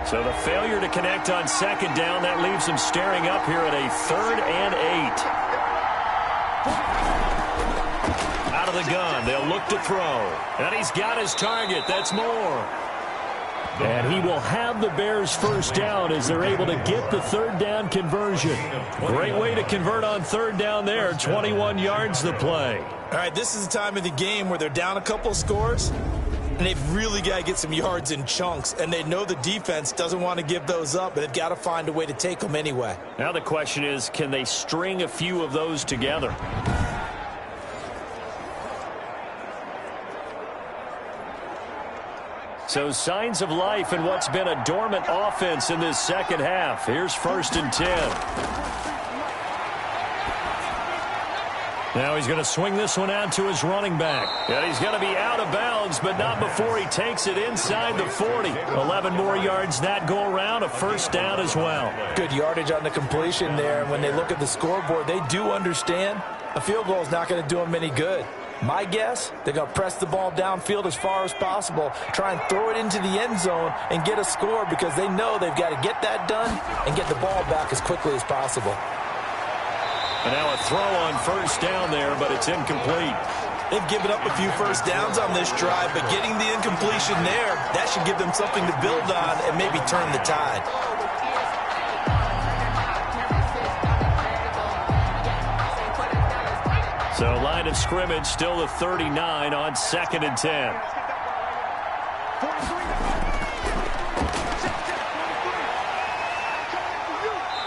So the failure to connect on second down, that leaves him staring up here at a 3rd and 8. Out of the gun, they'll look to throw. And he's got his target. That's more. And he will have the Bears first down as they're able to get the third down conversion. Great way to convert on third down there. 21 yards the play. All right, this is the time of the game where they're down a couple of scores, and they've really got to get some yards in chunks. And they know the defense doesn't want to give those up, but they've got to find a way to take them anyway. Now the question is, can they string a few of those together? So signs of life in what's been a dormant offense in this second half. Here's 1st and 10. Now he's going to swing this one out to his running back. And he's going to be out of bounds, but not before he takes it inside the 40. 11 more yards that go around, a first down as well. Good yardage on the completion there. And when they look at the scoreboard, they do understand a field goal is not going to do them any good. My guess, they're going to press the ball downfield as far as possible, try and throw it into the end zone and get a score because they know they've got to get that done and get the ball back as quickly as possible. And now a throw on first down there, but it's incomplete. They've given up a few first downs on this drive, but getting the incompletion there, that should give them something to build on and maybe turn the tide. So line of scrimmage still the 39 on 2nd and 10.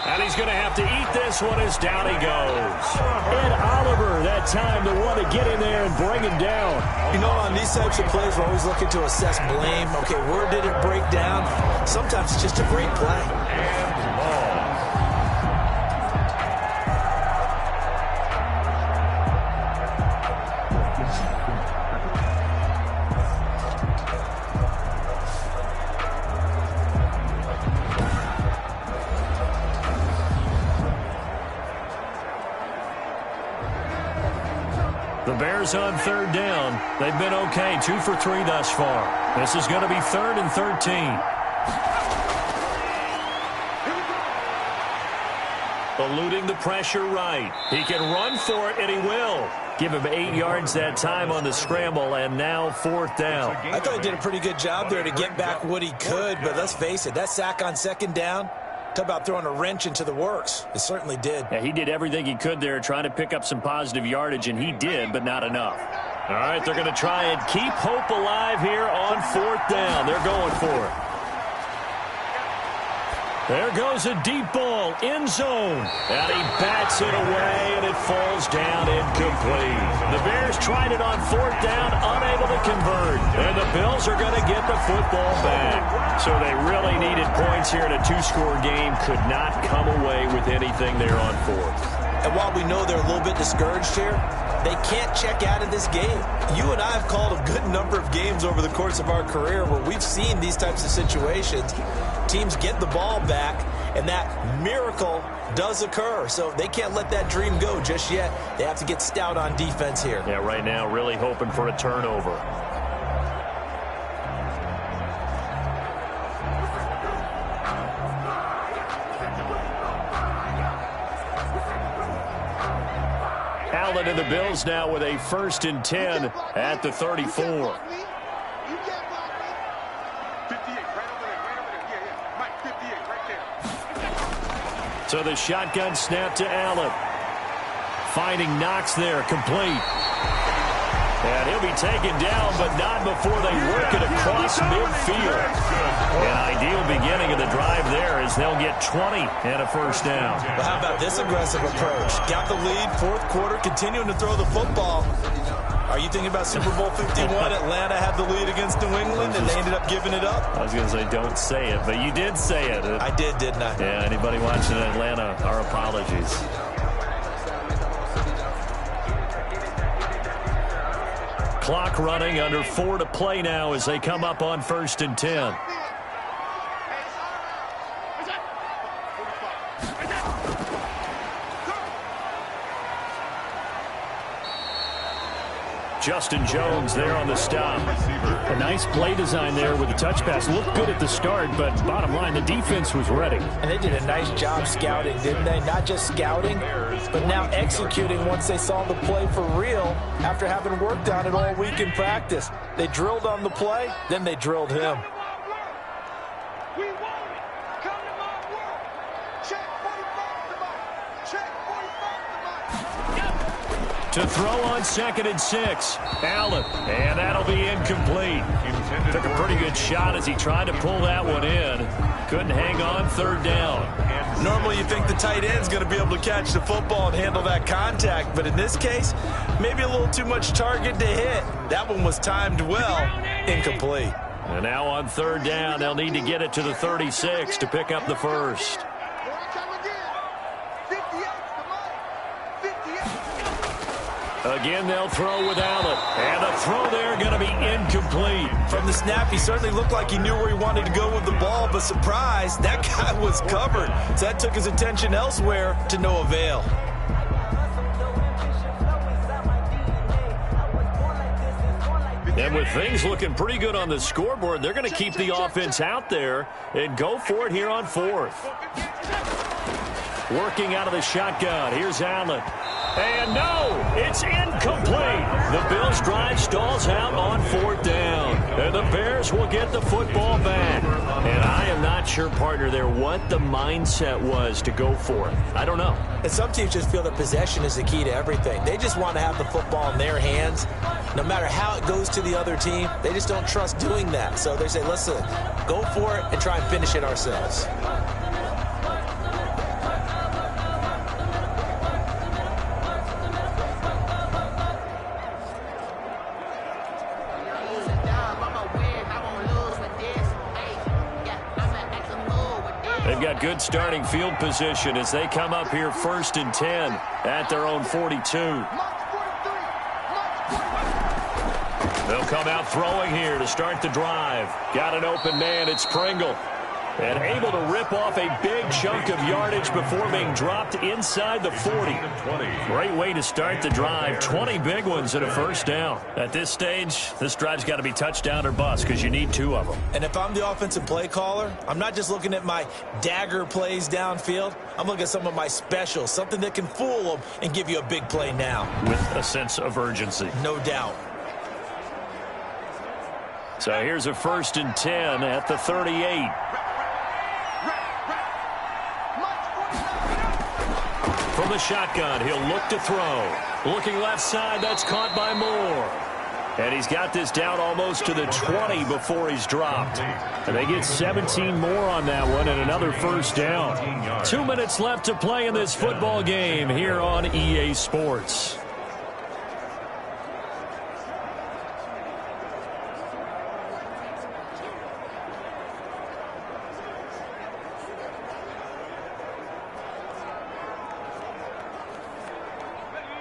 And he's going to have to eat this one as down he goes. Ed Oliver, that time the one to get in there and bring him down. You know, on these types of plays, we're always looking to assess blame. Okay, where did it break down? Sometimes it's just a great play. The Bears on third down. They've been okay, 2 for 3 thus far. This is going to be 3rd and 13. Eluding the pressure right. He can run for it, and he will. Give him 8 yards that time on the scramble, and now 4th down. I thought he did a pretty good job there to get back what he could, but let's face it, that sack on second down, talk about throwing a wrench into the works. It certainly did. Yeah, he did everything he could there trying to pick up some positive yardage, and he did, but not enough. All right, they're going to try and keep hope alive here on 4th down. They're going for it. There goes a deep ball, end zone. And he bats it away, and it falls down incomplete. The Bears tried it on 4th down, unable to convert. And the Bills are going to get the football back. So they really needed points here in a 2-score game. Could not come away with anything there on 4th. And while we know they're a little bit discouraged here, they can't check out of this game. You and I have called a good number of games over the course of our career where we've seen these types of situations. Teams get the ball back, and that miracle does occur. So they can't let that dream go just yet. They have to get stout on defense here. Yeah, right now really hoping for a turnover. Allen and the Bills now with a 1st and 10 at the 34. So the shotgun snap to Allen. Finding Knox there, complete. And he'll be taken down, but not before they work it across midfield. An ideal beginning of the drive there as they'll get 20 and a 1st down. Well, how about this aggressive approach? Got the lead, 4th quarter, continuing to throw the football. Are you thinking about Super Bowl 51? Atlanta had the lead against New England, and they ended up giving it up? I was going to say, don't say it, but you did say it. I did, didn't I? Yeah, anybody watching in Atlanta, our apologies. Clock running, under 4 to play now as they come up on 1st and 10. Justin Jones there on the stop. A nice play design there with the touch pass. Looked good at the start, but bottom line, the defense was ready. And they did a nice job scouting, didn't they? Not just scouting, but now executing once they saw the play for real after having worked on it all week in practice. They drilled on the play, then they drilled him. To throw on 2nd and 6. Allen. And that'll be incomplete. Took a pretty good shot as he tried to pull that one in. Couldn't hang on 3rd down. Normally you think the tight end's going to be able to catch the football and handle that contact, but in this case, maybe a little too much target to hit. That one was timed well. Incomplete. And now on 3rd down, they'll need to get it to the 36 to pick up the 1st. Again, they'll throw with Allen. And the throw there going to be incomplete. From the snap, he certainly looked like he knew where he wanted to go with the ball, but surprise, that guy was covered. So that took his attention elsewhere to no avail. And with things looking pretty good on the scoreboard, they're going to keep the offense out there and go for it here on 4th. Working out of the shotgun. Here's Allen. And no, it's incomplete. The Bills' drive stalls out on 4th down. And the Bears will get the football back. And I am not sure, partner, there what the mindset was to go for it. I don't know. And some teams just feel that possession is the key to everything. They just want to have the football in their hands. No matter how it goes to the other team, they just don't trust doing that. So they say, listen, go for it and try and finish it ourselves. They've got good starting field position as they come up here 1st and 10 at their own 42. They'll come out throwing here to start the drive. Got an open man. It's Pringle. And able to rip off a big chunk of yardage before being dropped inside the 40. Great way to start the drive. 20 big ones and a 1st down. At this stage, this drive's got to be touchdown or bust because you need 2 of them. And if I'm the offensive play caller, I'm not just looking at my dagger plays downfield. I'm looking at some of my specials, something that can fool them and give you a big play now. With a sense of urgency. No doubt. So here's a 1st and 10 at the 38. From the shotgun, he'll look to throw. Looking left side, that's caught by Moore. And he's got this down almost to the 20 before he's dropped. And they get 17 more on that one and another 1st down. 2 minutes left to play in this football game here on EA Sports.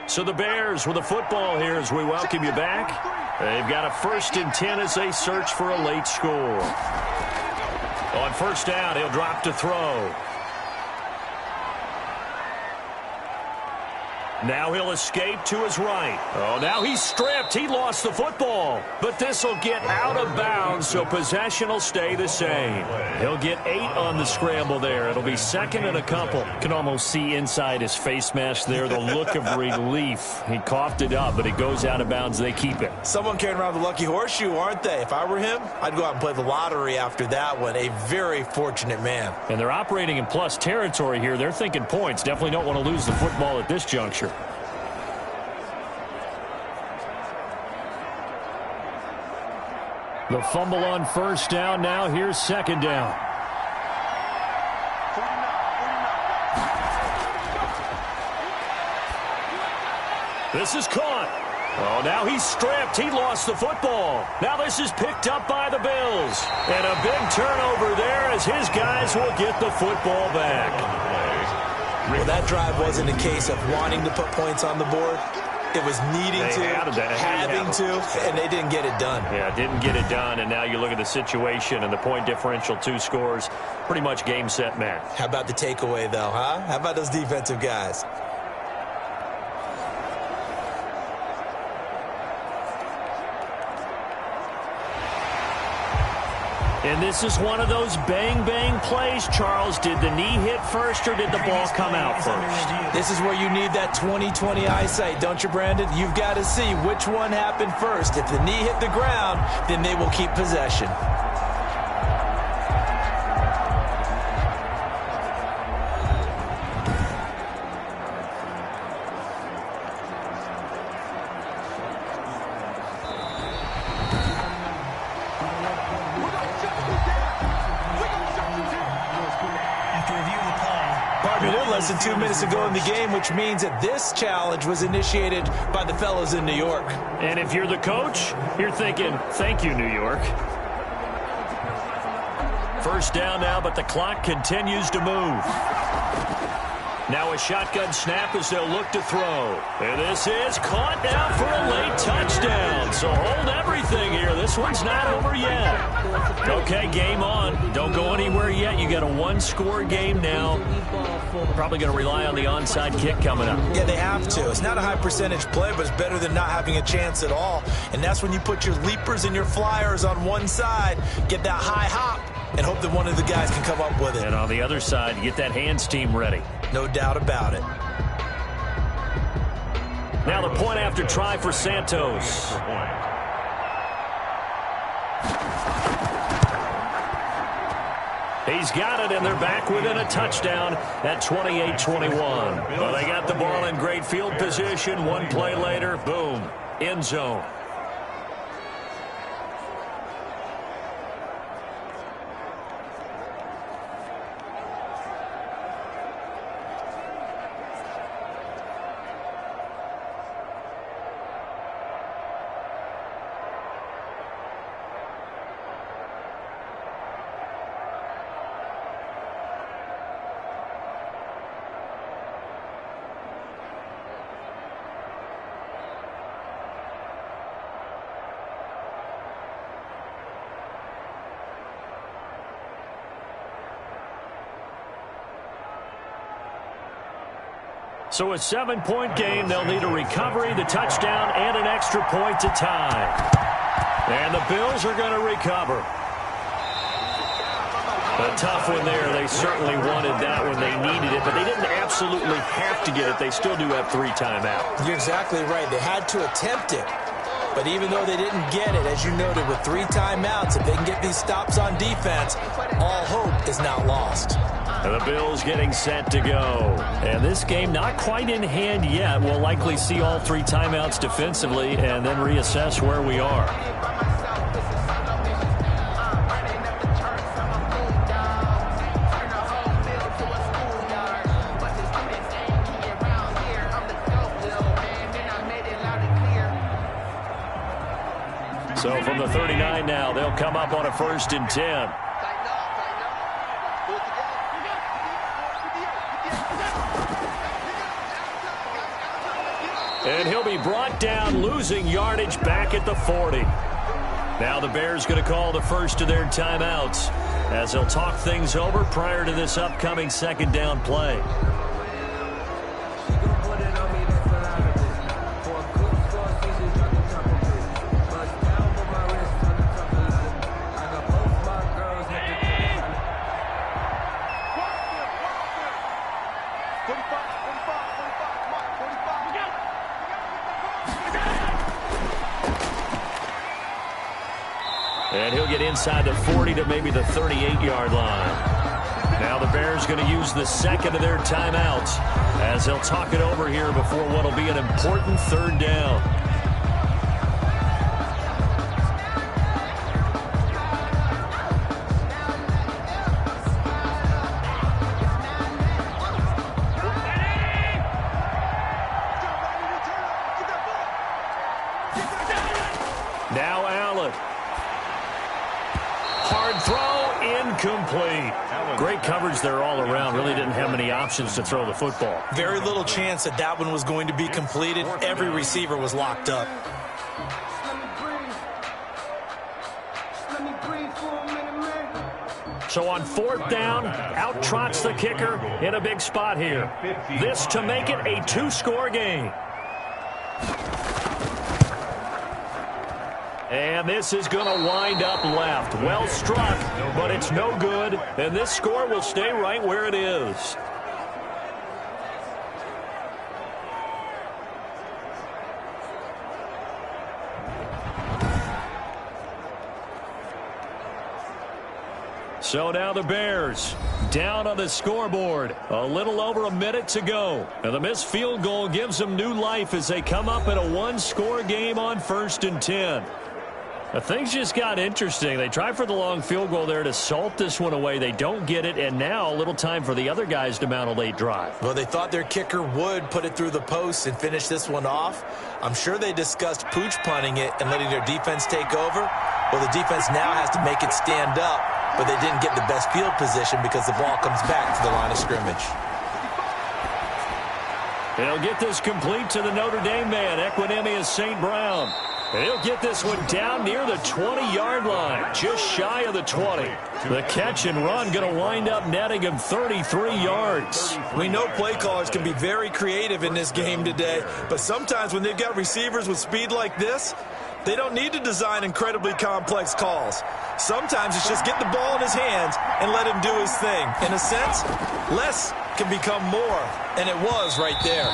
So the Bears with the football here as we welcome you back. They've got a 1st and 10 as they search for a late score. On 1st down, he'll drop to throw. Now he'll escape to his right. Oh, now he's stripped. He lost the football. But this will get out of bounds, so possession will stay the same. He'll get 8 on the scramble there. It'll be second and a couple. Can almost see inside his face mask there the look of relief. He coughed it up, but it goes out of bounds. They keep it. Someone carrying around the lucky horseshoe, aren't they? If I were him, I'd go out and play the lottery after that one. A very fortunate man. And they're operating in plus territory here. They're thinking points. Definitely don't want to lose the football at this juncture. The fumble on first down. Now here's second down. This is caught. Oh, now he's stripped. He lost the football. Now this is picked up by the Bills. And a big turnover there as his guys will get the football back. Well, that drive wasn't a case of wanting to put points on the board. It was needing having to, and they didn't get it done. Yeah, didn't get it done, and now you look at the situation and the point differential, 2 scores, pretty much game, set, match. How about the takeaway, though, huh? How about those defensive guys? And this is one of those bang-bang plays, Charles. Did the knee hit first or did the ball come out first? This is where you need that 20/20 eyesight, don't you, Brandon? You've got to see which one happened first. If the knee hit the ground, then they will keep possession. Less than 2 minutes ago in the game, which means that this challenge was initiated by the fellows in New York. And if you're the coach, you're thinking, thank you, New York. First down now, but the clock continues to move. Now a shotgun snap as they'll look to throw. And this is caught now for a late touchdown. So hold everything here. This one's not over yet. Okay, game on. Don't go anywhere yet. You got a 1-score game now. Probably going to rely on the onside kick coming up. Yeah, they have to. It's not a high percentage play, but it's better than not having a chance at all. And that's when you put your leapers and your flyers on one side, get that high hop, and hope that one of the guys can come up with it. And on the other side, get that hands team ready. No doubt about it. Now the point after try for Santos. He's got it, and they're back within a touchdown at 28-21. Well, they got the ball in great field position. One play later, boom, end zone. So a 7-point game. They'll need a recovery, the touchdown, and an extra point to tie. And the Bills are going to recover. A tough one there. They certainly wanted that when they needed it, but they didn't absolutely have to get it. They still do have 3 timeouts. You're exactly right. They had to attempt it. But even though they didn't get it, as you noted, with 3 timeouts, if they can get these stops on defense, all hope is not lost. And the Bills getting set to go. And this game not quite in hand yet. We'll likely see all 3 timeouts defensively and then reassess where we are. So from the 39 now, they'll come up on a 1st and 10. And he'll be brought down, losing yardage back at the 40. Now the Bears going to call the first of their timeouts as they'll talk things over prior to this upcoming 2nd down play. She gon' put it on me, that's And he'll get inside the 40 to maybe the 38-yard line. Now the Bears going to use the second of their timeouts as they'll talk it over here before what will be an important third down. Now Allen. Hard throw, incomplete. Great coverage there all around. Really didn't have many options to throw the football. Very little chance that that one was going to be completed. Every receiver was locked up. So on fourth down, out trots the kicker in a big spot here. This to make it a two-score game. And this is going to wind up left. Well struck, but it's no good. And this score will stay right where it is. So now the Bears down on the scoreboard. A little over a minute to go. And the missed field goal gives them new life as they come up in a one-score game on 1st and 10. Things just got interesting. They try for the long field goal there to salt this one away. They don't get it, and now a little time for the other guys to mount a late drive. Well, they thought their kicker would put it through the post and finish this one off. I'm sure they discussed pooch punting it and letting their defense take over. Well, the defense now has to make it stand up, but they didn't get the best field position because the ball comes back to the line of scrimmage. They'll get this complete to the Notre Dame man, Equinemius St. Brown. He'll get this one down near the 20-yard line, just shy of the 20. The catch and run going to wind up netting him 33 yards. We know play callers can be very creative in this game today, but sometimes when they've got receivers with speed like this, they don't need to design incredibly complex calls. Sometimes it's just get the ball in his hands and let him do his thing. In a sense, less can become more, and it was right there.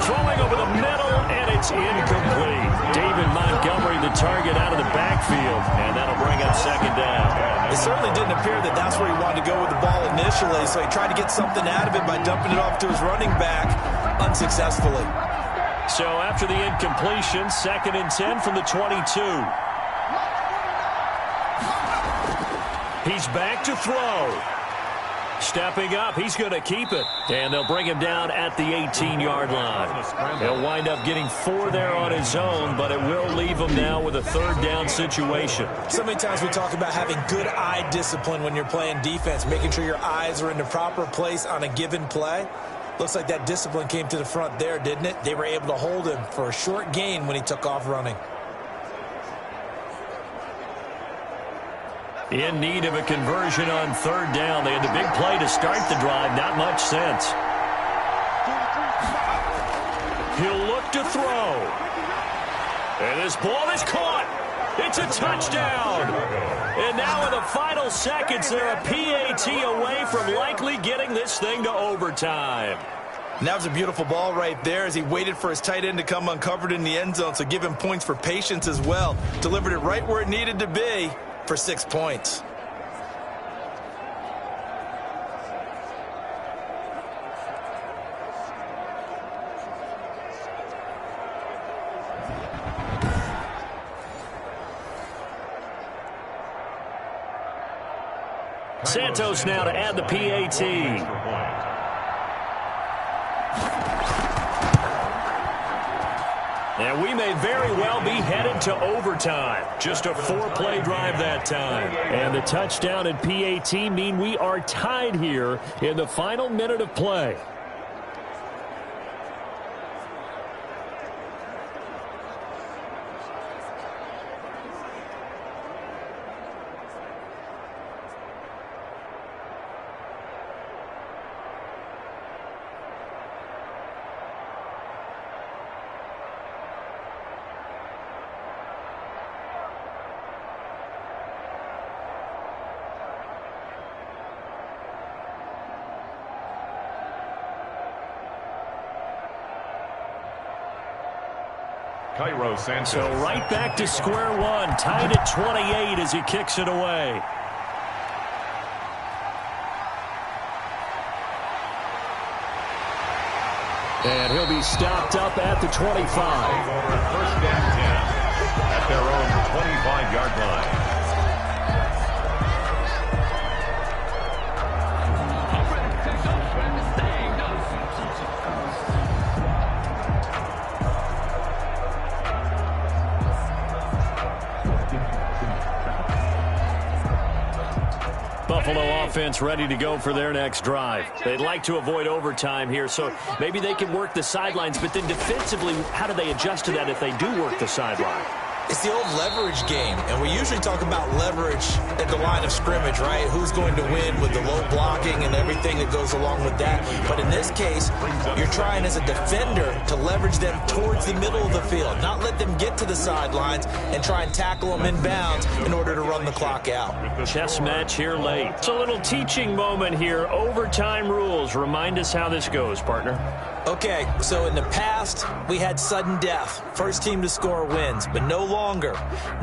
Throwing over the middle, and it's incomplete. David Montgomery, the target out of the backfield, and that'll bring up second down. It certainly didn't appear that that's where he wanted to go with the ball initially, so he tried to get something out of it by dumping it off to his running back unsuccessfully. So after the incompletion, 2nd and 10 from the 22. He's back to throw. Stepping up, he's going to keep it. And they'll bring him down at the 18-yard line. He'll wind up getting 4 there on his own, but it will leave him now with a third down situation. So many times we talk about having good eye discipline when you're playing defense, making sure your eyes are in the proper place on a given play. Looks like that discipline came to the front there, didn't it? They were able to hold him for a short gain when he took off running. In need of a conversion on third down. They had the big play to start the drive. Not much sense. He'll look to throw. And this ball is caught. It's a touchdown. And now in the final seconds, they're a PAT away from likely getting this thing to overtime. And that was a beautiful ball right there as he waited for his tight end to come uncovered in the end zone, so give him points for patience as well. Delivered it right where it needed to be for 6 points. Santos now to add the PAT. And we may very well be headed to overtime. Just a 4-play drive that time. And the touchdown and PAT mean we are tied here in the final minute of play. Cairo Sanchez. So right back to square one, tied at 28 as he kicks it away. And he'll be stopped up at the 25. First and 10 at their own 25-yard line. Buffalo offense ready to go for their next drive. They'd like to avoid overtime here, so maybe they can work the sidelines, but then defensively, how do they adjust to that if they do work the sideline? It's the old leverage game, and we usually talk about leverage at the line of scrimmage, right? Who's going to win with the low blocking and everything that goes along with that. But in this case, you're trying as a defender to leverage them towards the middle of the field, not let them get to the sidelines and try and tackle them inbounds in order to run the clock out. Chess match here late. It's a little teaching moment here. Overtime rules. Remind us how this goes, partner. Okay, so in the past, we had sudden death. First team to score wins, but no longer.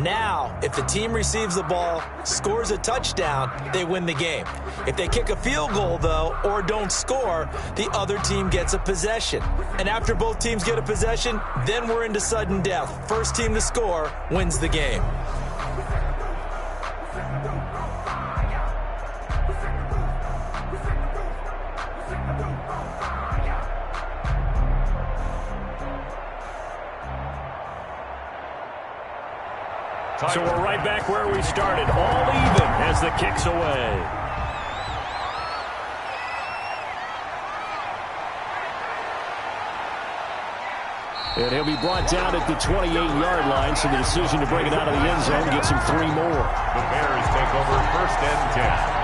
Now, if the team receives the ball, scores a touchdown, they win the game. If they kick a field goal, though, or don't score, the other team gets a possession. And after both teams get a possession, then we're into sudden death. First team to score wins the game. So we're right back where we started, all even as the kick's away. And he'll be brought down at the 28-yard line, so the decision to bring it out of the end zone gets him 3 more. The Bears take over first and 10.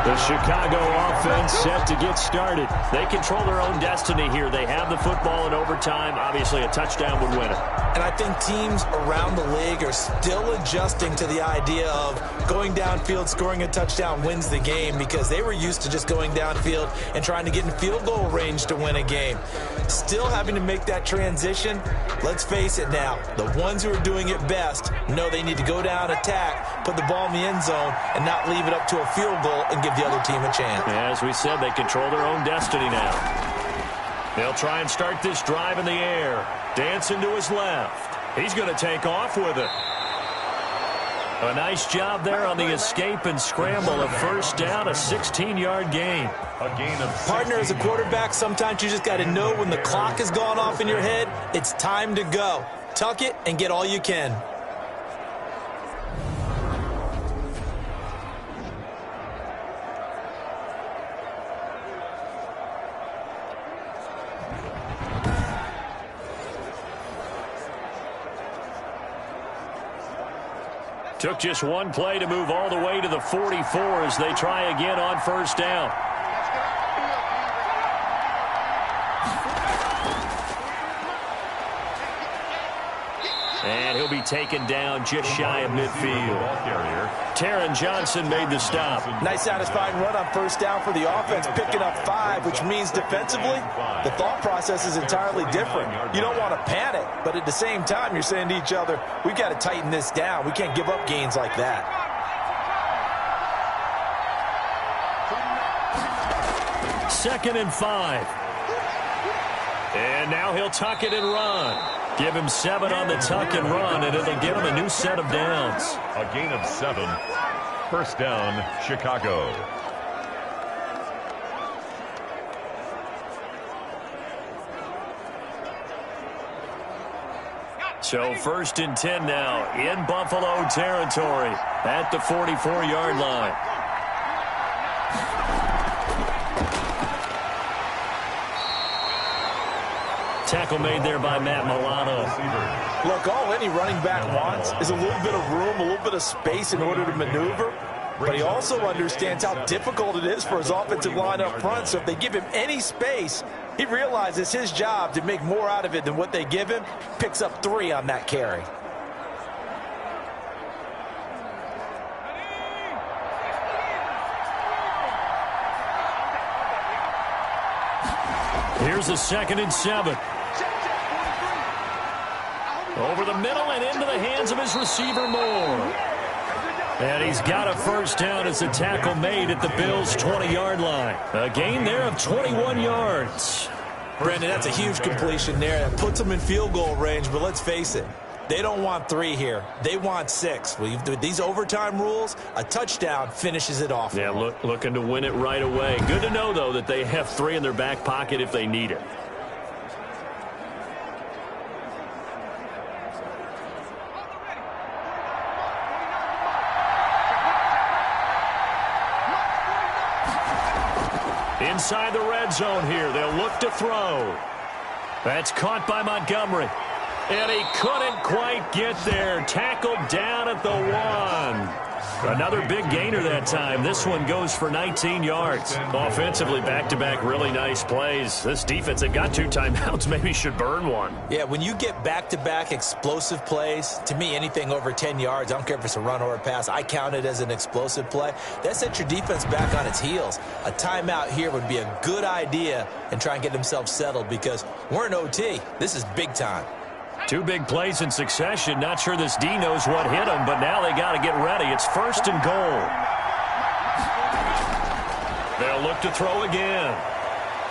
The Chicago offense set to get started. They control their own destiny here. They have the football in overtime. Obviously, a touchdown would win it. And I think teams around the league are still adjusting to the idea of going downfield, scoring a touchdown wins the game, because they were used to just going downfield and trying to get in field goal range to win a game. Still having to make that transition. Let's face it now, the ones who are doing it best know they need to go down, attack, put the ball in the end zone, and not leave it up to a field goal and give the other team a chance. As we said, they control their own destiny now. They'll try and start this drive in the air. Dancing to his left. He's going to take off with it. A nice job there on the escape and scramble. A first down, a 16-yard gain. A gain of 16. Partner, as a quarterback, sometimes you just got to know when the clock has gone off in your head, it's time to go. Tuck it and get all you can. Took just one play to move all the way to the 44 as they try again on first down. And he'll be taken down just shy of midfield. Taron Johnson made the stop. Nice satisfying run on first down for the offense, picking up 5, which means defensively, the thought process is entirely different. You don't want to panic, but at the same time, you're saying to each other, we've got to tighten this down. We can't give up gains like that. Second and 5. And now he'll tuck it and run. Give him 7 on the tuck and run, and it'll give him a new set of downs. A gain of 7. First down, Chicago. So first and 10 now in Buffalo territory at the 44-yard line. Tackle made there by Matt Milano. Look, all any running back wants is a little bit of room, a little bit of space in order to maneuver. But he also understands how difficult it is for his offensive line up front. So if they give him any space, he realizes his job to make more out of it than what they give him. Picks up 3 on that carry. Here's a 2nd and 7. Over the middle and into the hands of his receiver, Moore. And he's got a first down as a tackle made at the Bills' 20-yard line. A gain there of 21 yards. Brandon, that's a huge completion there. That puts them in field goal range, but let's face it. They don't want 3 here. They want 6. With these overtime rules, a touchdown finishes it off. Yeah, looking to win it right away. Good to know, though, that they have 3 in their back pocket if they need it. Inside the red zone here. They'll look to throw. That's caught by Montgomery. And he couldn't quite get there. Tackled down at the 1. Another big gainer that time. This one goes for 19 yards. Offensively, back-to-back really nice plays. This defense that got 2 timeouts maybe should burn one. Yeah, when you get back-to-back explosive plays, to me, anything over 10 yards, I don't care if it's a run or a pass, I count it as an explosive play. That sets your defense back on its heels. A timeout here would be a good idea and try and get themselves settled because we're in OT. This is big time. 2 big plays in succession. Not sure this D knows what hit him, but now they got to get ready. It's 1st and goal. They'll look to throw again.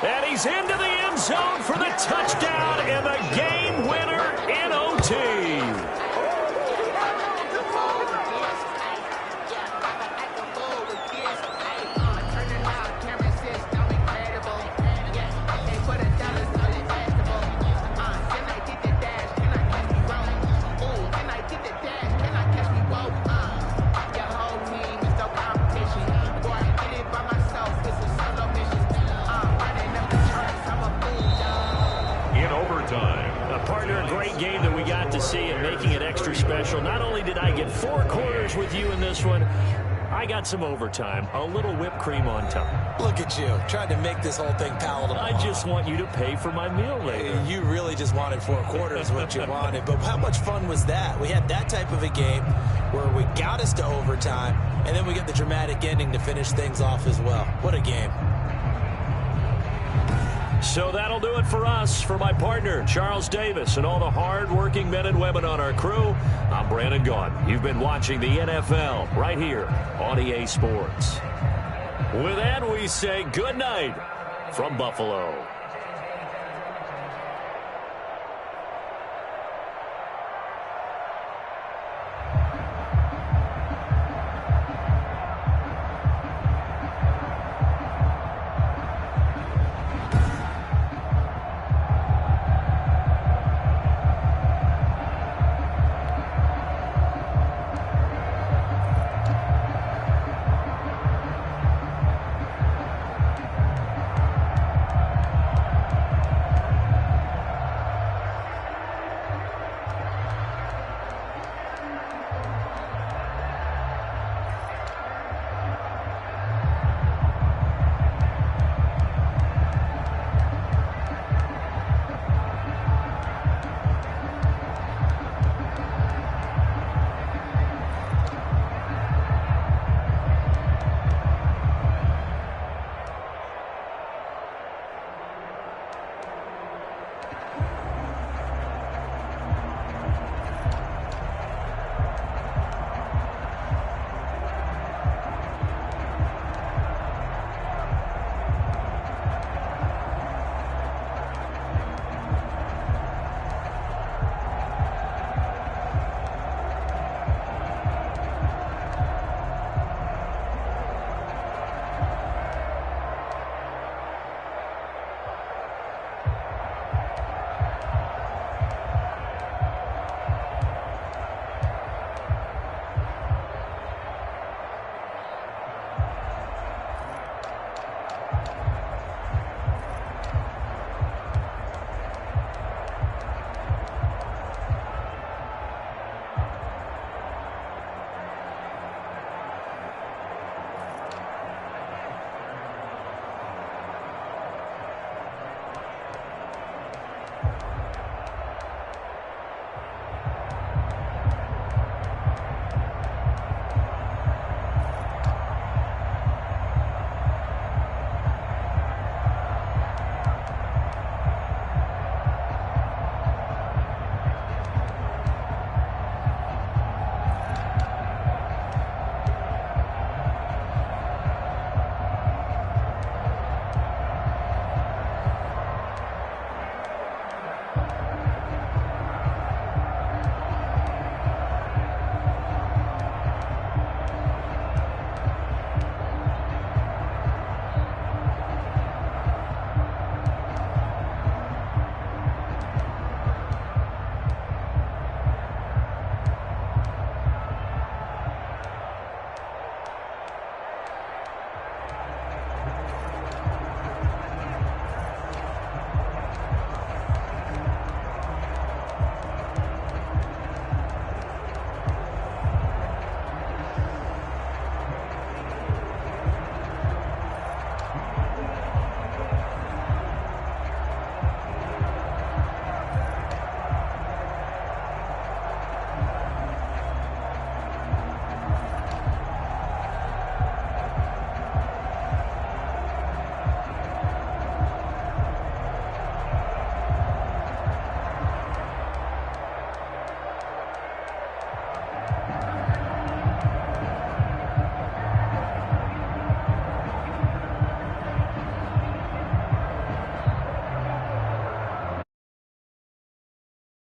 And he's into the end zone for the touchdown and the game winner in OT. Game that we got to see and making it extra special. Not only did I get 4 quarters with you in this one, I got some overtime, a little whipped cream on top. Look at you, trying to make this whole thing palatable. I just want you to pay for my meal later. You really just wanted 4 quarters, what you wanted. But how much fun was that? We had that type of a game where we got us to overtime, and then we get the dramatic ending to finish things off as well. What a game. So that'll do it for us. For my partner, Charles Davis, and all the hard-working men and women on our crew, I'm Brandon Gaudin. You've been watching the NFL right here on EA Sports. With that, we say good night from Buffalo.